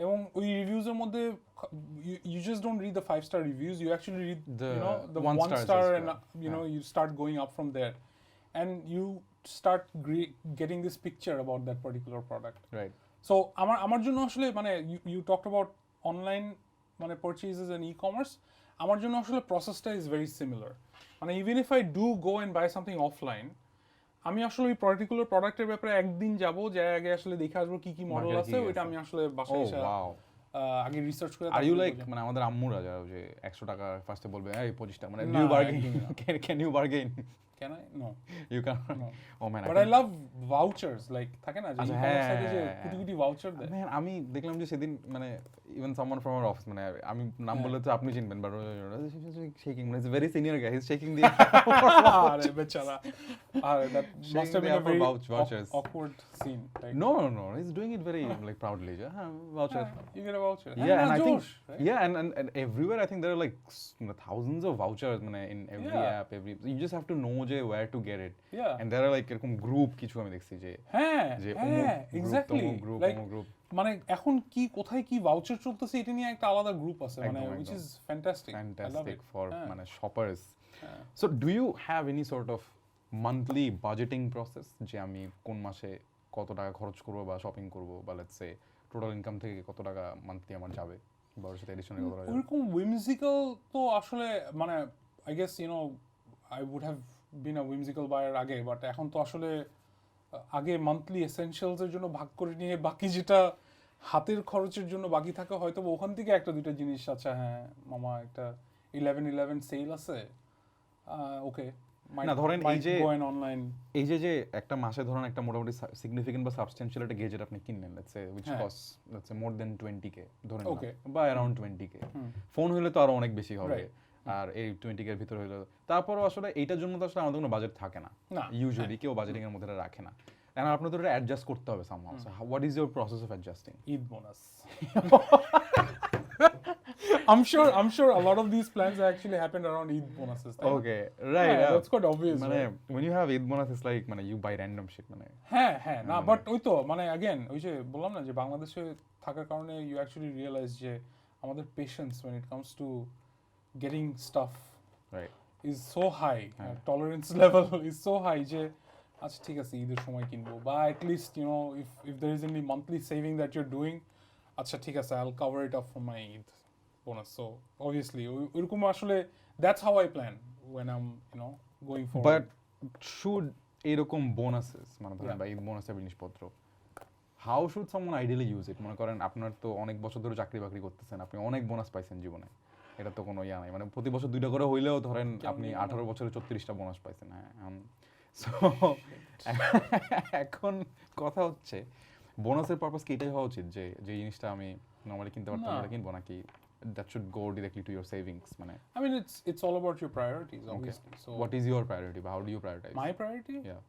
এবং ওই রিভিউজের মধ্যে you just don't read the 5-star reviews, you actually read the 1 star and you know you start going up from there, and you start getting this picture about that particular product, right? So আমার জন্য আসলে মানে you talked about online মানে purchases and e-commerce, আমার জন্য আসলে processটা is very similar. মানে even if I do go and buy something offline, আমি আসলে ওই পার্টিকুলার প্রোডাক্টের ব্যাপারে একদিন যাব, যে আগে আসলে দেখে আসবো কি কি মডেল আছে, ওইটা আমি আসলে বাসায় এসে আগে রিসার্চ করে। আর ইউ লাইক মানে আমাদের আম্মুরা যারা যে 100 টাকা ফার্স্টে বলবে এই 25 টাকা, মানে new bargain, can you bargain? Can I? No. You can't? No. Oh man. But I love vouchers. Like, থাকে না যে e-commerce সাথে যে কুটি voucher দেয়। Man, আমি দেখলাম যে সেদিন মানে even someone from our office, মানে আমি নাম বললে তো আপনি চিনবেন, but shaking, মানে it's a very senior guy, he's shaking the আরে বেচারা, আরে that must have been a very awkward scene. Like, no, he's doing it very like proudly. Voucher. You get a voucher. Yeah, and I think right? yeah, and everywhere I think there are like thousands of vouchers in every app, you just have to know where to get it. Yeah. And there are like এরকম group কিছু আমি দেখছি যে হ্যাঁ exactly, like group মানে এখন কি কোথায় কি ভাউচার চলতেছে এটা নিয়ে একটা আলাদা গ্রুপ আছে, মানে which is fantastic. Fantastic for মানে shoppers. So do you have any sort of monthly budgeting process যে আমি কোন মাসে কত টাকা খরচ করব বা শপিং করব বা লেটস সে টোটাল ইনকাম থেকে কত টাকা মান্থলি আমার যাবে বা ওর সাথে এডিশনাল কত টাকা যাবে? ওরকম whimsical তো আসলে মানে I guess I would have been a whimsical buyer আগে, বাট এখন তো আসলে আগে মান্থলি এসেনশিয়ালস এর জন্য ভাগ করে নিয়ে বাকি যেটা হাতের খরচের জন্য বাকি থাকে হয়তো ওখান থেকে একটা দুইটা জিনিস, আচ্ছা হ্যাঁ মামা একটা 11/11 সেল আছে, ওকে না ধরেন অনলাইন এই যে একটা মাসে ধরেন একটা মোটামুটি সিগনিফিকেন্ট বা সাবস্টেনশিয়াল একটা গেজেট আপনি কিনলেন let's say which costs let's say more than 20k ধরেন বা अराउंड 20k ফোন হলে তো আরো অনেক বেশি হবে, আর এই 20k এর ভিতর হলো তারপরও আসলে এইটার জন্য তো আসলে আমাদের কোনো বাজেট থাকে না ইউজুয়ালি কেউ বাজেটিং এর মধ্যে রাখে না, and আপনাদের তো এটা অ্যাডজাস্ট করতে হবে somehow. So what is your process of adjusting? Eid bonus. I'm sure a lot of these plans actually happened around Eid bonuses. Okay, right. Yeah, that's quite obvious. When you have Eid bonus, it's like you buy random shit. হ্যাঁ না but ওই তো again ওই যে বললাম না যে বাংলাদেশে থাকার কারণে you actually realize যে আমাদের patience when it comes to getting stuff is so high. Tolerance level is so high যে আচ্ছা ঠিক আছে ঈদের সময় কিনবো বা at least if there is any monthly saving that you're doing, আচ্ছা ঠিক আছে I'll cover it up from my Eid bonus. So obviously ওইরকম আসলে that's how I plan when I'm going forward. But should এরকম bonuses মানে ধরেন বা ঈদ বোনাসের জিনিসপত্র how should someone ideally use it? মনে করেন আপনার তো অনেক বছর ধরে চাকরি বাকরি করতেছেন, আপনি অনেক বোনাস পাইছেন জীবনে, এটা তো কোনো নাই মানে প্রতি বছর 2টা করে হইলেও ধরেন আপনি 18 বছরে 34টা বোনাস পাইছেন। সো এখন কথা হচ্ছে বোনাসের পারপাস কি এটাই হওয়া উচিত যে যে জিনিসটা আমি নরমালি কিনতে পারতাম এটা কিনবো নাকি that should go directly to your savings? I mean it's all about your priorities obviously. So what is your priority? How do you prioritize? My priority? Yeah.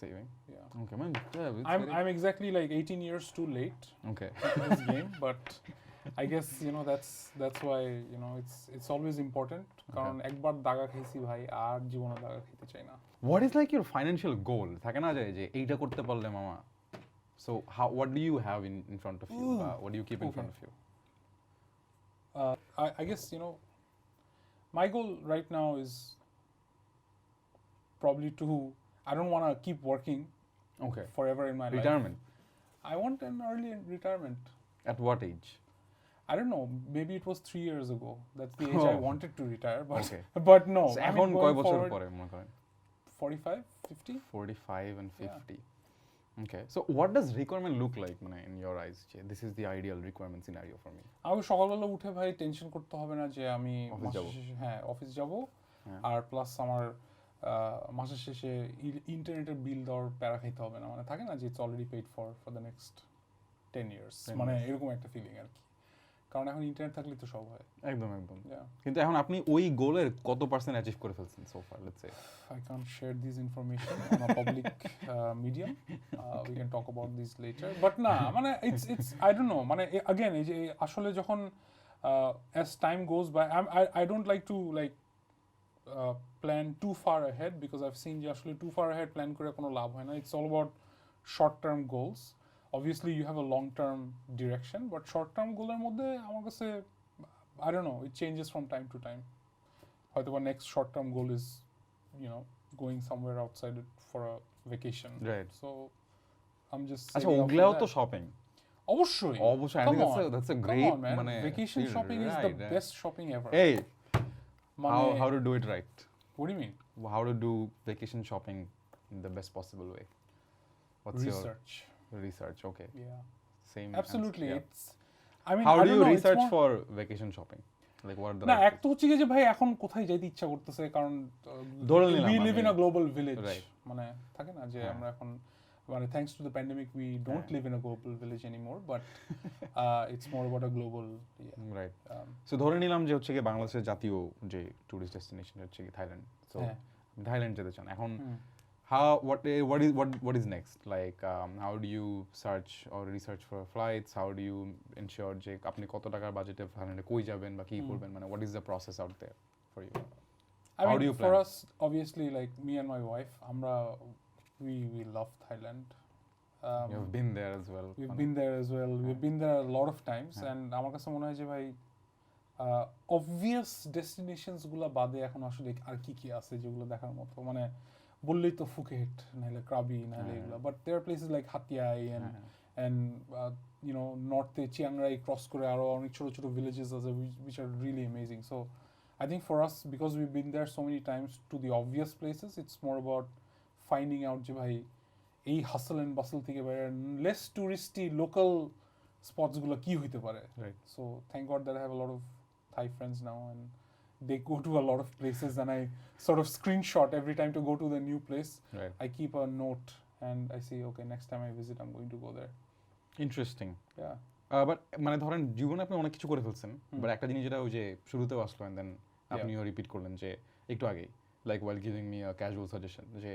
Saving? Yeah. Okay, man. Yeah, I'm exactly like 18 years too late. Okay. In this game, but I guess that's why it's always important. কারণ একবার দাগা খাইছি ভাই আর জীবনে দাগা খেতে চাই না। What is like your financial goal? থাকে না যে এইটা করতে পারলে মামা। So what do you have in front of you? What do you keep in front of you? I guess my goal right now is probably I don't want to keep working forever in my retirement. Life. I want an early retirement. At what age? I don't know. Maybe it was 3 years ago. That's the age I wanted to retire. But no. So এখন কয় বছর পরে মনে করেন? 45, 50? 45 and 50. Okay. So what does requirement look like in your eyes? This is the ideal requirement scenario for me. আমি সকালবেলা উঠে ভাই টেনশন করতে হবে না যে আমি অফিস যাব আর প্লাস আমার মাসের শেষে ইন্টারনেটের বিল দেওয়ার প্যারা খাইতে হবে না, মানে থাকে না যে it's already paid for the next 10 years, মানে এরকম একটা ফিলিং আর কি, কারণ এখন ইন্টারনেট থাকলে তো সব হয়। একদম কিন্তু এখন আপনি ওই গোলের কত পার্সেন্ট অ্যাচিভ করে ফেলছেন so far? Let's say I can't share this information on a public medium. We can talk about this later. But না মানে it's I don't know, মানে again এই যে আসলে যখন as time goes by I don't like to plan too far ahead because I've seen যে আসলে too far ahead plan করে কোনো লাভ হয় না. It's all about short term goals. Obviously you have a long term direction, but short term গোলের মধ্যে আমার কাছে I don't know, it changes from time to time. হয়তো বা next short term goal is going somewhere outside for a vacation. Right. So I'm just আচ্ছা ওগুলাও তো shopping অবশ্যই I think that's a great মানে vacation shopping is the best shopping ever. Hey, how to do it right? What do you mean? How to do vacation shopping in the best possible way? What's your research? Okay. Yeah. Same. Absolutely. Yeah. It's I mean how I do don't you know, research for vacation shopping? Like what are the না এক তো হচ্ছে যে ভাই এখন কোথায় যাইতে ইচ্ছা করতেছে, কারণ we live in a global village. মানে থাকে না যে আমরা এখন মানে thanks to the pandemic we don't live in a global village anymore, but it's more about a global right. So ধরে নিলাম যে হচ্ছে কি বাংলাদেশের জাতীয় যে টুরিস্ট ডেস্টিনেশন হচ্ছে কি থাইল্যান্ড, সো থাইল্যান্ড যেতে চান এখন what is next, like how do you search or research for flights, how do you ensure যে আপনি কত টাকার বাজেটে থাইল্যান্ডে কই যাবেন বা কি করবেন, মানে what is the process out there for you? I mean, for us obviously like me and my wife আমরা we love Thailand. You've been there as well. We've been there a lot of times and আমার কাছে মনে হয় যে ভাই obvious ডেস্টিনেশনসগুলো বাদে এখন আসলে আর কি আছে যেগুলো দেখার মতো, মানে বললেই তো ফুকেট নাহলে ক্রাবি নাহলে এগুলো, but there are places like Hat Yai and you know নর্থে চিয়াংরাই ক্রস করে আরও অনেক ছোটো ছোটো ভিলেজেস আছে which are really amazing. So I think for us, because we've been there so many times to the obvious places, it's more about finding out যে ভাই এই হাসল অ্যান্ড বাসল থেকে বাইরে লেস টুরিস্টি লোকাল স্পটসগুলো কি হইতে পারে. So thank God that I have a lot of Thai friends now, and they go to a lot of places, and I sort of screenshot every time to go to the new place. I keep a note and I say, okay, next time I visit I'm going to go there. Interesting. Yeah. But মানে ধরেন জীবনে আপনি অনেক কিছু করে ফেলছেন, but একটা জিনিস যেটা ওই যে শুরুতেও আসলো অ্যান্ড দেন আপনিও রিপিট করলেন যে একটু আগেই, like while giving me a casual suggestion, যে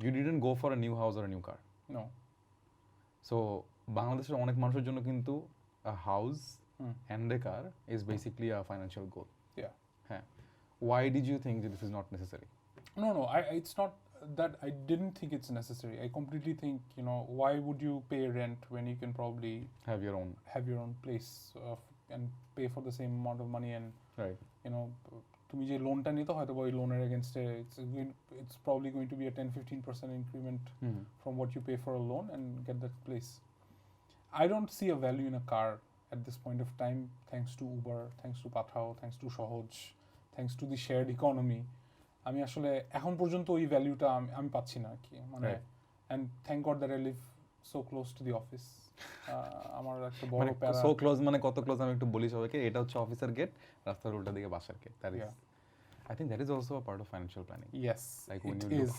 you didn't go for a new house or a new car. No. So বাংলাদেশের অনেক মানুষের জন্য কিন্তু a house and a car is basically a financial goal. Yeah. হ্যাঁ. Why did you think that this is not necessary? No, it's not that I didn't think it's necessary. I completely think, you know, why would you pay rent when you can probably Have your own place and pay for the same amount of money, and right, you know, তুমি যে লোনটা নিতে হয়তো ওই লোনের এগেনস্টে it's probably going to be a 10-15% increment from what you pay for a loan and get that place. I don't see a value in a car at this point of time, thanks to Uber, thanks to Pathao, thanks to Shohoj, thanks to the shared economy. আমি আসলে এখন পর্যন্ত ওই ভ্যালুটা আমি পাচ্ছি না আর কি, মানে and thank God that I live so close to the office. আমার একটা বড় প্যারা, so close মানে কত ক্লোজ আমি একটু বলি সবাইকে, এটা হচ্ছে অফিসের গেট, রাস্তার উল্টা দিকে বাসার gate. That is, I think that is also a part of financial planning. Yes, like when it you is.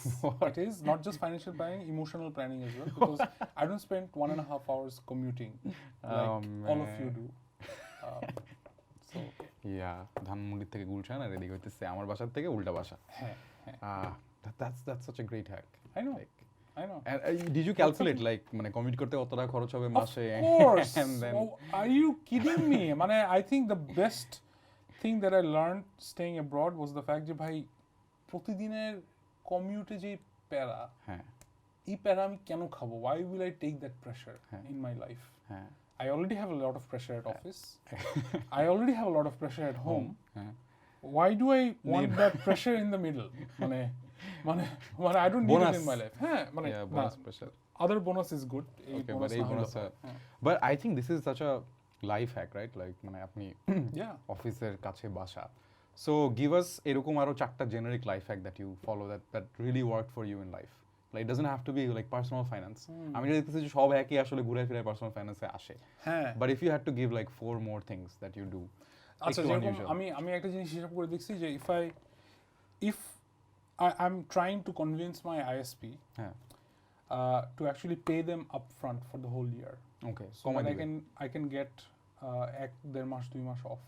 It is not just financial planning, emotional planning as well, because I don't spend 1.5 hours commuting like all of you do. So yeah, Dhanmondi থেকে গুলশান আর এদিকে হইতেছে আমার বাসার থেকে উল্টা বাসা. That's such a great hack. I know. And did you calculate like মানে commit করতে কত টাকা খরচ হবে মাসে? Of course. And then are you kidding me? মানে I think the best thing that I learned staying abroad was the fact যে ভাই প্রতিদিনের কমিউটে যে প্যারা, এই প্যারা আমি কেন খাবো? Why will I take that pressure in my life? I already have a lot of pressure at office. I already have a lot of pressure at home. Why do I want that pressure in the middle? মানে I don't need it in my life. bonus pressure. Other bonus is good. Okay, but I think this is such a life hack, right? Like মানে আপনি অফিসের কাছে বাসা. So give us এরকম আরো 4টা generic life hack that you follow that really worked for you in life. Like it doesn't have to be like personal finance. আমি দেখতেছি যে সব একই আসলে ঘুরে ফিরে personal finance এ আসে. But if you had to give like 4 more things that you do. আচ্ছা, যেরকম আমি একটা জিনিস হিসাব করে দেখছি যে if I'm trying to convince my ISP to actually pay them upfront for the whole year. Okay. So that I can get 1.5 mass 2 mass off.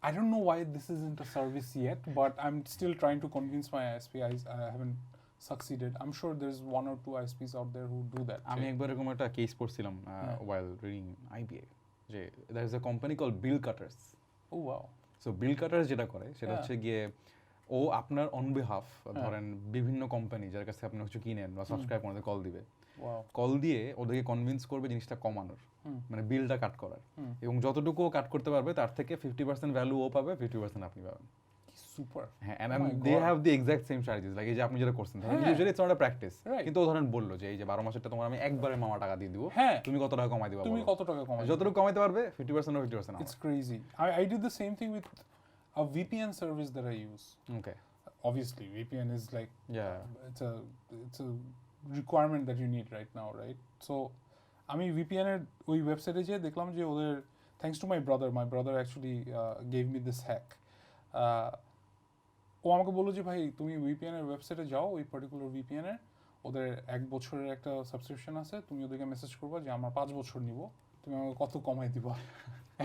I don't know why this isn't a service yet, but I'm still trying to convince my ISP. I haven't succeeded. I'm sure there's 1 or 2 ISPs out there who do that. আমি একবার এরকম একটা case পড়ছিলাম while reading IBA যে there is a company called bill cutters. Oh wow. So bill cutters যেটা করে সেটা হচ্ছে গিয়ে ও আপনার অন বিহাফ ধরেন বিভিন্ন কোম্পানি যার কাছে আপনি কিছু কিনেন বা সাবস্ক্রাইব করেন কল দিবে, কল দিয়ে ওদেরকে কনভিন্স করবে জিনিসটা কমানোর, মানে বিলটা কাট করার, এবং যতটুকু কাট করতে পারবে তার থেকে 50% ভ্যালু ও পাবে, 50% আপনি পাবেন. সুপার. হ্যাঁ, and they have the exact same strategies, like এই যে আপনি যেটা করছেন ধরেন usually it's not a practice, কিন্তু ও ধরেন বললো যে এই যে 12 মাসেরটা তোমার আমি একবারে মামা টাকা দিয়ে দিব, তুমি কত টাকা কমাই দিবা, তুমি কত টাকা কমাই, যতটুকু কমাইতে পারবে 50% or 50%. It's crazy. I did the same thing with a VPN service that I use. Okay. Obviously VPN is like it's a requirement that you need right now, right? So আমি VPN এর ওই ওয়েবসাইটে যেয়ে দেখলাম যে ওদের, thanks to my brother actually gave me this hack. ও আমাকে বললো যে ভাই তুমি VPN এর ওয়েবসাইটে যাও, ওই পার্টিকুলার VPN এর ওদের 1 বছরের একটা সাবস্ক্রিপশন আছে, তুমি ওদেরকে মেসেজ করবা যে আমরা 5 বছর নিব, তুমি আমাকে কত কমাই দিবা.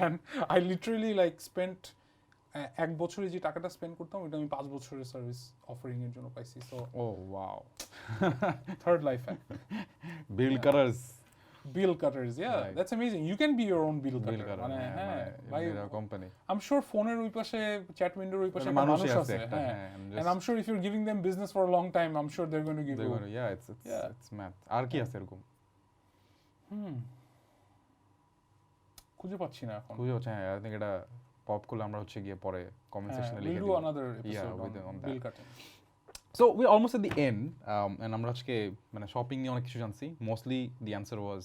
And I literally like spent 1 বছরে যে টাকাটা স্পেন্ড করতাম ওটা আমি 5 বছরের সার্ভিস অফারিং এর জন্য পাইছি. So wow. Third life hack. Bill cutters, that's amazing. You can be your own bill cutter. মানে ভাই কোম্পানি, I'm sure ফোনের ওই পাশে চ্যাট উইন্ডোর ওই পাশে মানুষ আছে, and I'm sure if you're giving them business for a long time, I'm sure they're going to give you. It's math. আর কি আছে এরকম? খুঁজে পাচ্ছি না এখন. I think এটা পপ করলে আমরা হচ্ছে গিয়ে পরে কমেন্ট সেকশনে লিখে we'll দিব do another episode on on that. bill cutting. So we almost at the end, and আমরা আজকে মানে শপিং নিয়ে অনেক কিছু জানছি. Mostly the answer was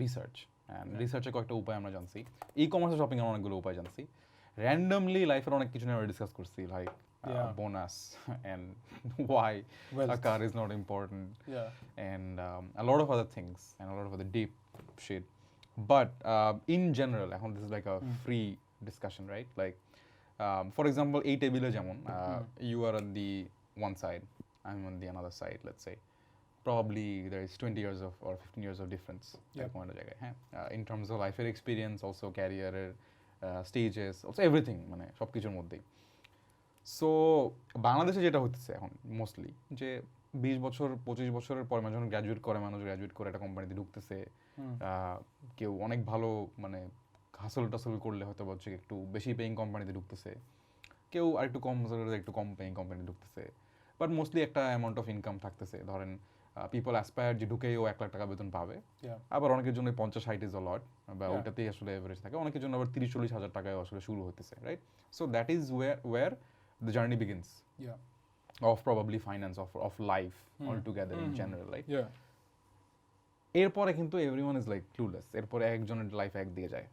research, and রিসার্চের কয়েকটা উপায় আমরা জানছি. ই-কমার্সে শপিং এর অনেকগুলো উপায় জানছি. Randomly লাইফের অনেক কিছু নিয়ে আমরা ডিসকাস করছি, like bonus and why a car is not important, and a lot of other things and a lot of other deep shit. But in general, this is like a free discussion, right? Like, for example, a table যেমন you are on the one side, I'm on the another side, let's say. Probably there is 20 years of or 15 years of difference in terms of life experience, also career stages, also everything, মানে সবকিছুর মধ্যেই. So বাংলাদেশে যেটা হচ্ছে এখন mostly যে 20 বছর 25 বছরের পর মানুষ গ্র্যাজুয়েট করে একটা কোম্পানিতে ঢুকতেছে, কেউ অনেক ভালো মানে হাসল টাসল করলে হয়তো হচ্ছে একটু বেশি পেইং কোম্পানিতে ঢুকতেছে, কেউ আর একটু কম একটু কম পেইং কোম্পানিতে ঢুকতেছে, বাট মোস্টলি একটা অ্যামাউন্ট অফ ইনকাম থাকতেছে. ধরেন পিপল অ্যাসপায়ার যে ঢুকেই ও 1 লাখ টাকা বেতন পাবে, আবার অনেকের জন্য 50-60 ইজ অ লট, বা ওইটাতেই আসলে এভারেজ থাকে, অনেকের জন্য আবার 30-40 হাজার টাকায় আসলে শুরু হতেছে, right? So that is where the journey begins of probably finance of life altogether in general, right? এরপরে কিন্তু everyone is like clueless. এরপরে একজনের লাইফ একদিকে যায়,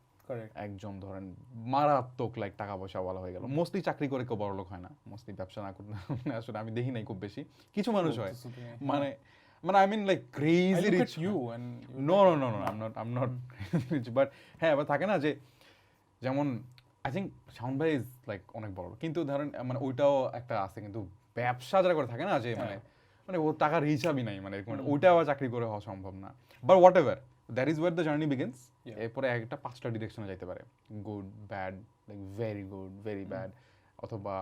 একজন ধরেন মারাত্মক লাইক টাকা পয়সা ওয়ালা হয়ে গেল, মোস্টলি চাকরি করে কেউ বড়লোক হয় না, মোস্টলি ব্যবসা না করতে আসলে আমি দেখি নাই খুব বেশি, কিছু মানুষ হয় মানে I mean like crazy rich. No, I'm not rich, but হ্যাঁ এবার থাকে না যে যেমন I think শাওন ভাই ইজ লাইক অনেক বড়, কিন্তু ধরেন মানে ওইটাও একটা আছে, কিন্তু ব্যবসা যারা করে থাকে না যে মানে ও টাকার হিসাবই নাই, মানে ওইটা আবার চাকরি করে হওয়া সম্ভব না, but whatever, that is where the journey begins. এরপরে একটা 5টা ডিরেকশনে যাইতে পারে, good bad, like very good, very bad, অথবা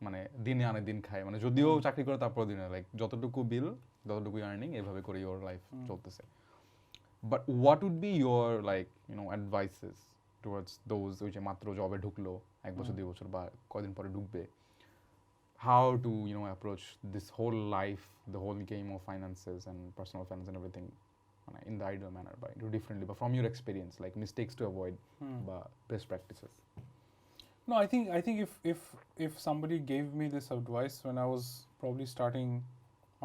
মানে দিনে আনে দিন খায়, মানে যদিও চাকরি করে তারপর দিনে লাইক যতটুকু বিল ততটুকু আর্নিং, এভাবে করে ইওর লাইফ চলতেছে. But what would be your like advices towards those ওই যে মাত্র জবে ঢুকলো 1 বছর 2 বছর বা কয়দিন পরে ঢুকবে, how to approach this whole life, the whole game of finances and personal finance and everything in the ideal manner, but do differently, but from your experience, like mistakes to avoid, but best practices. No, I think if somebody gave me this advice when I was probably starting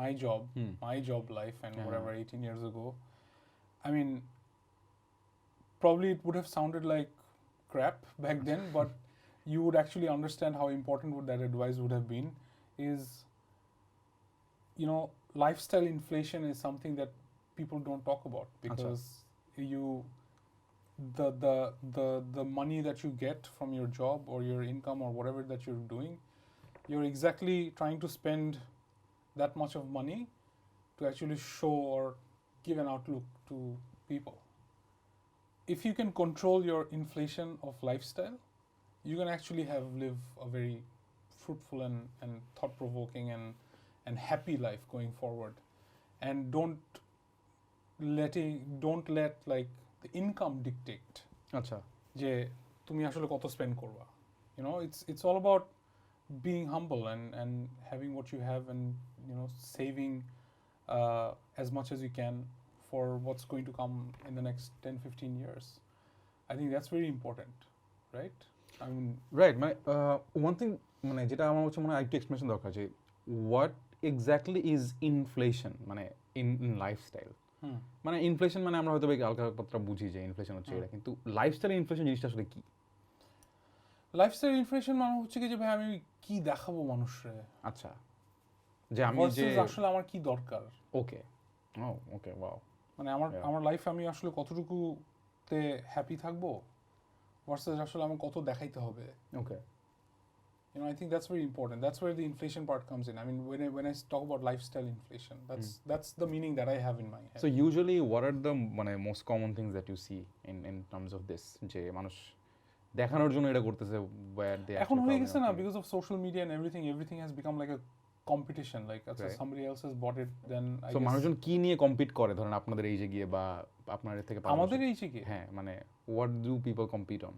my job life and whatever 18 years ago, I mean probably it would have sounded like crap back then, but you would actually understand how important that advice would have been. Is lifestyle inflation is something that people don't talk about, because the money that you get from your job or your income or whatever that you're doing, you're exactly trying to spend that much of money to actually show or give an outlook to people. If you can control your inflation of lifestyle, you can actually live a very fruitful and thought-provoking and happy life going forward. And don't let like the income dictate. আচ্ছা, যে তুমি আসলে কত spend করবা. It's all about being humble and having what you have, and saving as much as you can for what's going to come in the next 10-15 years. I think that's very important, right? I mean, right. One thing মানে যেটা আমার হচ্ছে মনে হয় একটু explanation দরকার, যে what exactly is inflation মানে in lifestyle. মানে ইনফ্লেশন মানে আমরা হয়তো হালকা পাতলা বুঝি যে ইনফ্লেশন হচ্ছে এটা, কিন্তু লাইফস্টাইল ইনফ্লেশন জিনিসটা আসলে কি? লাইফস্টাইল ইনফ্লেশন মানে হচ্ছে কি যে ভাই আমি কি দেখাবো মানুষরে, আচ্ছা, যে আমি যে আসলে আমার কি দরকার, ওকে ওকে ওয়াও, মানে আমার লাইফ আমি আসলে কতটুকুতে হ্যাপি থাকবো ভার্সেস আসলে আমার কত দেখাইতে হবে. ওকে, I think that's very important. That's where the inflation part comes in. I mean, when I talk about lifestyle inflation, that's the meaning that I have in my head. So usually, what are the most common things that you see in terms of this? যে মানুষ দেখানোর জন্য এটা করতেছে, where they এখন হয়ে গেছে না, because of social media and everything has become like a competition. Like somebody else has bought it, then I guess. So মানুষজন কি নিয়ে কম্পিট করে, ধরেন আপনাদের এই যে গিয়ে বা আপনাদের থেকে আমাদের এই যে গিয়ে, হ্যাঁ মানে what do people compete on?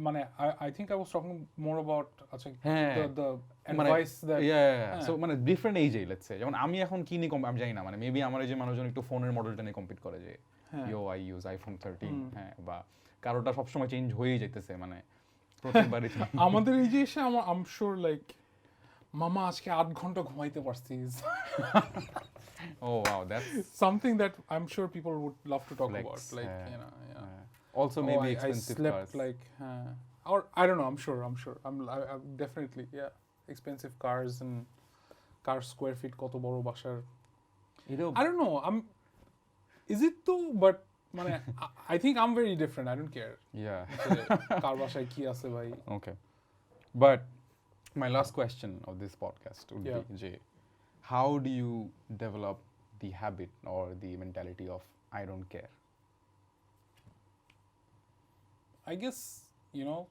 মানে I think I was talking more about the advice that so মানে ডিফারেন্ট এজে, লেটস সে যেমন আমি এখন কি নিয়ে আমি জানি না, মানে মেবি আমার এই যে মানুষজন একটু ফোনের মডেলটা নিয়ে কম্পিট করে, যে I use iPhone 13, হ্যাঁ, বা কারোটা সবসময় চেঞ্জ হয়েই যাইতেছে, মানে প্রতিবারই আমাদের এই যে এসে I'm sure like মামা আজকে 8 ঘন্টা ঘুমাইতে পারছি oh wow that's something that I'm sure people would love to talk Flex, about like yeah. you know also maybe I expensive slept cars like or I don't know I'm sure I'm definitely expensive cars and car square feet কত বড় বাসার I don't know is it though but মানে I think I'm very different I don't care yeah কার বাসায় কি আছে ভাই okay but my last question of this podcast would Yeah. be Jay, how do you develop the habit or the mentality of I don't care? I guess you know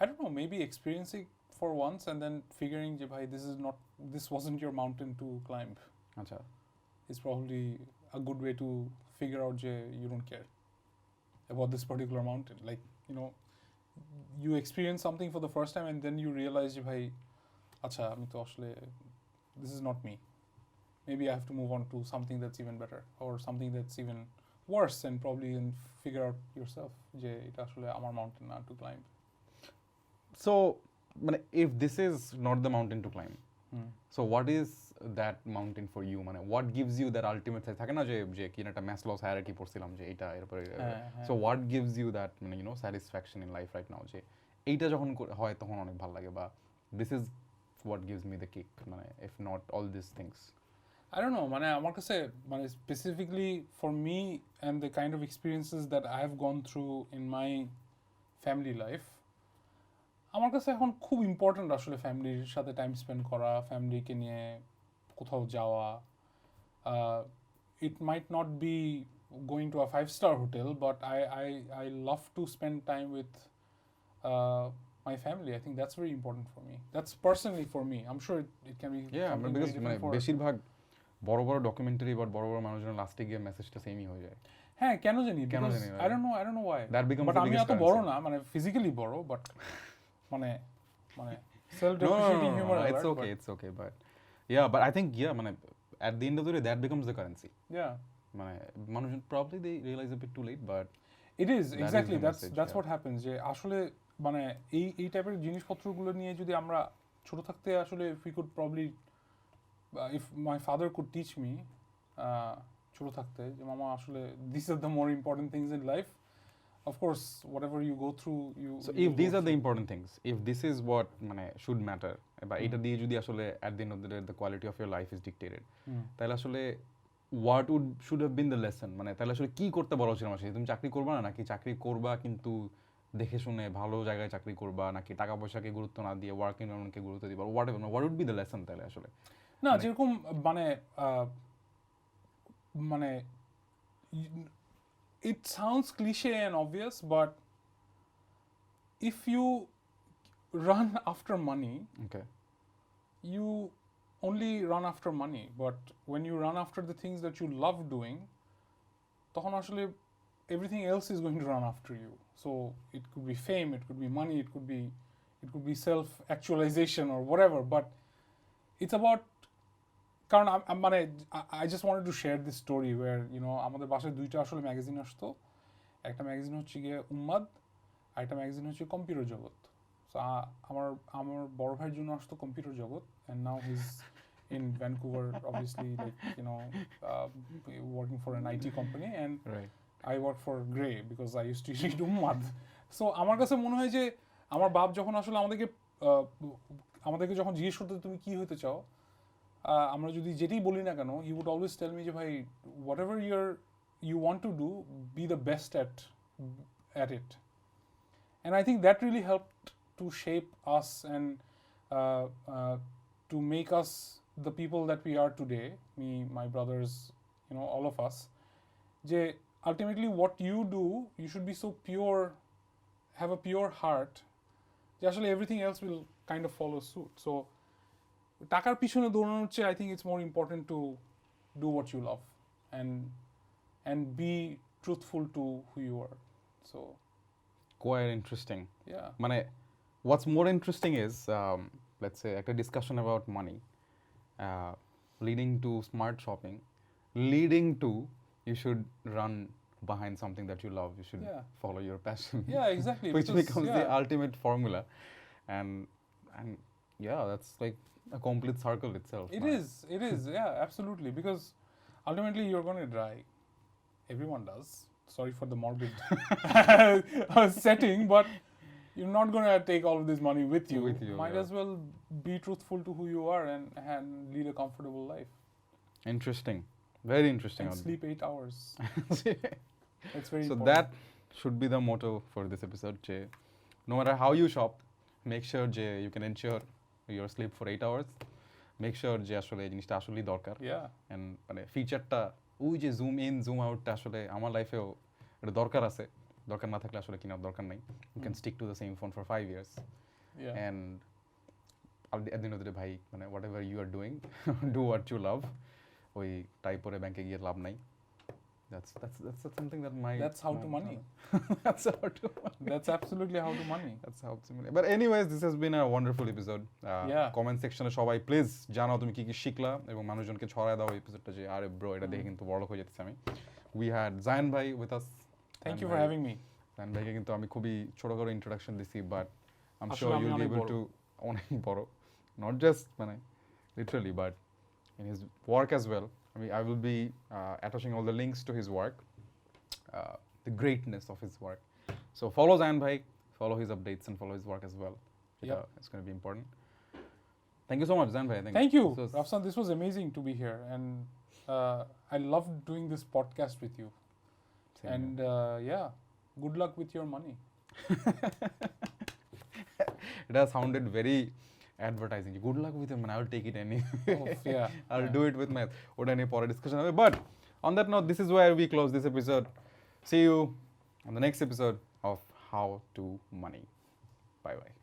I don't know maybe experiencing for once and then figuring যে ভাই this wasn't your mountain to climb আচ্ছা is probably a good way to figure out যে you don't care about this particular mountain like you know you experience something for the first time and then you realize যে ভাই আচ্ছা আমি তো আসলে this is not me maybe I have to move on to something that's even better or something that's even worse and probably and figure out yourself যে এটা আসলে আমার mountain না to climb so মানে if this is not the mountain to climb so what is that mountain for you মানে what gives you that ultimate থাকে না যে কি একটা Maslow's hierarchy পড়ছিলাম যে এটা এরপরে so what gives you that মানে you know satisfaction in life right now যে এইটা যখন হয় তখন অনেক ভালো লাগে বা this is what gives me the kick মানে if not all these things I don't know মানে আমার কাছে মানে specifically for me and the kind of experiences that I have gone through in my family life আমার কাছে এখন খুব important আসলে ফ্যামিলির সাথে টাইম স্পেন্ড করা ফ্যামিলিকে নিয়ে কোথাও যাওয়া it might not be going to a 5-star hotel but I love to spend time with my family I think that's very important for me that's personally for me I'm sure it can be yeah something because very different for বেশিরভাগ বড় বড় documentary বা বড় বড় মানুষজন লাস্টে গিয়ে মেসেজটা সেমই হয়ে যায় হ্যাঁ কেন জানি I don't know why but আমি এত বড় না মানে ফিজিক্যালি বড় but মানে self depreciating humor it's okay but yeah but I think মানে at the end of the day that becomes the currency yeah মানে মানুষজন probably they realize a bit too late but it is exactly that's yeah. what happens যে আসলে মানে এই টাইপের জিনিসপত্রগুলো নিয়ে যদি আমরা ছোট থাকতে আসলে if we could probably if my father could teach me ছোট থাকতে যে মামা আসলে these are the more important things in life of course whatever you go through you so if these are the important things if this is what মানে should matter বা এটা দিয়ে যদি আসলে at the end of the day the quality of your life is dictated তাহলে আসলে what should have been the lesson মানে তাহলে আসলে কি করতে বলা উচিত আমার সাথে তুমি চাকরি করবা না নাকি চাকরি করবা কিন্তু দেখে শুনে ভালো জায়গায় চাকরি করবা নাকি টাকা পয়সাকে গুরুত্ব না দিয়ে ওয়ার্ক এনভায়রনমেন্টকে গুরুত্ব দিবা what would be the lesson তাহলে আসলে না যেরকম মানে মানে it sounds cliche and obvious but if you run after money okay you only run after money but when you run after the things that you love doing তখন আসলে everything else is going to run after you so it could be fame it could be money it could be self actualization or whatever but it's about কারণ মানে I just wanted to share this story where you know আমাদের বাসায় দুইটা আসলে magazine আসতো একটা magazine হচ্ছে গিয়ে উম্মাদ আর একটা ম্যাগাজিন হচ্ছে কম্পিউটার জগৎ সো আমার বড় ভাইয়ের জন্য আসতো কম্পিউটার জগৎ and now he's in Vancouver obviously like you know working for an IT company and right I work for Grey because I used to read উম্মাদ so আমার কাছে মনে হয় যে আমার বাপ যখন আসলে আমাদেরকে যখন জিজ্ঞেস করতে তুমি কি হতে চাও আমরা যদি যেটাই বলি না কেন he would always tell me যে ভাই whatever you want to do be the best at it and I think that really helped to shape us and to make us the people that we are today me my brothers you know all of us যে ultimately what you do you should be so pure have a pure heart যে আসলে everything else will kind of follow suit so টাকার পিছনে দৌড়ানোর চেয়ে I think it's more important to do what you love and be truthful to who you are so quite interesting yeah মানে what's more interesting is let's say একটা discussion about money leading to smart shopping leading to you should run behind something that you love, you should follow your passion. Yeah, exactly. Which becomes the ultimate formula. And yeah, that's like a complete circle itself. It is, yeah, absolutely. Because ultimately you're going to die. Everyone does. Sorry for the morbid setting, but you're not going to take all of this money with you. Might as well be truthful to who you are and lead a comfortable life. Interesting. Very interesting. And sleep 8 hours. That's very important. So that should be the motto for this episode. Jay. No matter how you shop, make sure Jay, you can ensure your sleep for 8 hours. Make sure Jay আসলে জিনিসটা আসলেই দরকার। And মানে ফিচারটা ওই যে zoom in zoom আউটটা আসলে আমার লাইফেও এটা দরকার আছে। দরকার না থাকলে আসলে কেনার দরকার নাই। You can stick to the same phone for 5 years. And at the end of the day ভাই মানে whatever you are doing, do what you love. ওই টাইপ করে ব্যাংকে গিয়ে লাভ নাই। That's something that That's how to money. That's how to money. That's absolutely how to money. That's how to money. But anyways, this has been a wonderful episode. Comment section এ সবাই please জানাও তুমি কি কি শিখলা এবং মানুষজনকে ছড়ায় দাও এপিসোডটা যে আরে ব্রো এটা দেখে কিন্তু বড় হয়ে যেতেছে আমি। We had Zayan bhai with us. Thank you for having me. Zayan bhai কে কিন্তু আমি খুবই ছোট করে ইন্ট্রোডাকশন দিছি but I'm sure you'll be able to অনেক বড় not just মানে literally but in his work as well. I will be attaching all the links to his work, the greatness of his work. So follow Zayan bhai, follow his updates and follow his work as well. It's going to be important. Thank you so much, Zayan bhai. Thank you. Rafsan, this was amazing to be here. And I loved doing this podcast with you. Same and good luck with your money. It has sounded very advertising. Good luck with him, and I will take it anyway. I'll do it with my discussion. But on that note, this is where we close this episode. See you on the next episode of How to Money. Bye bye.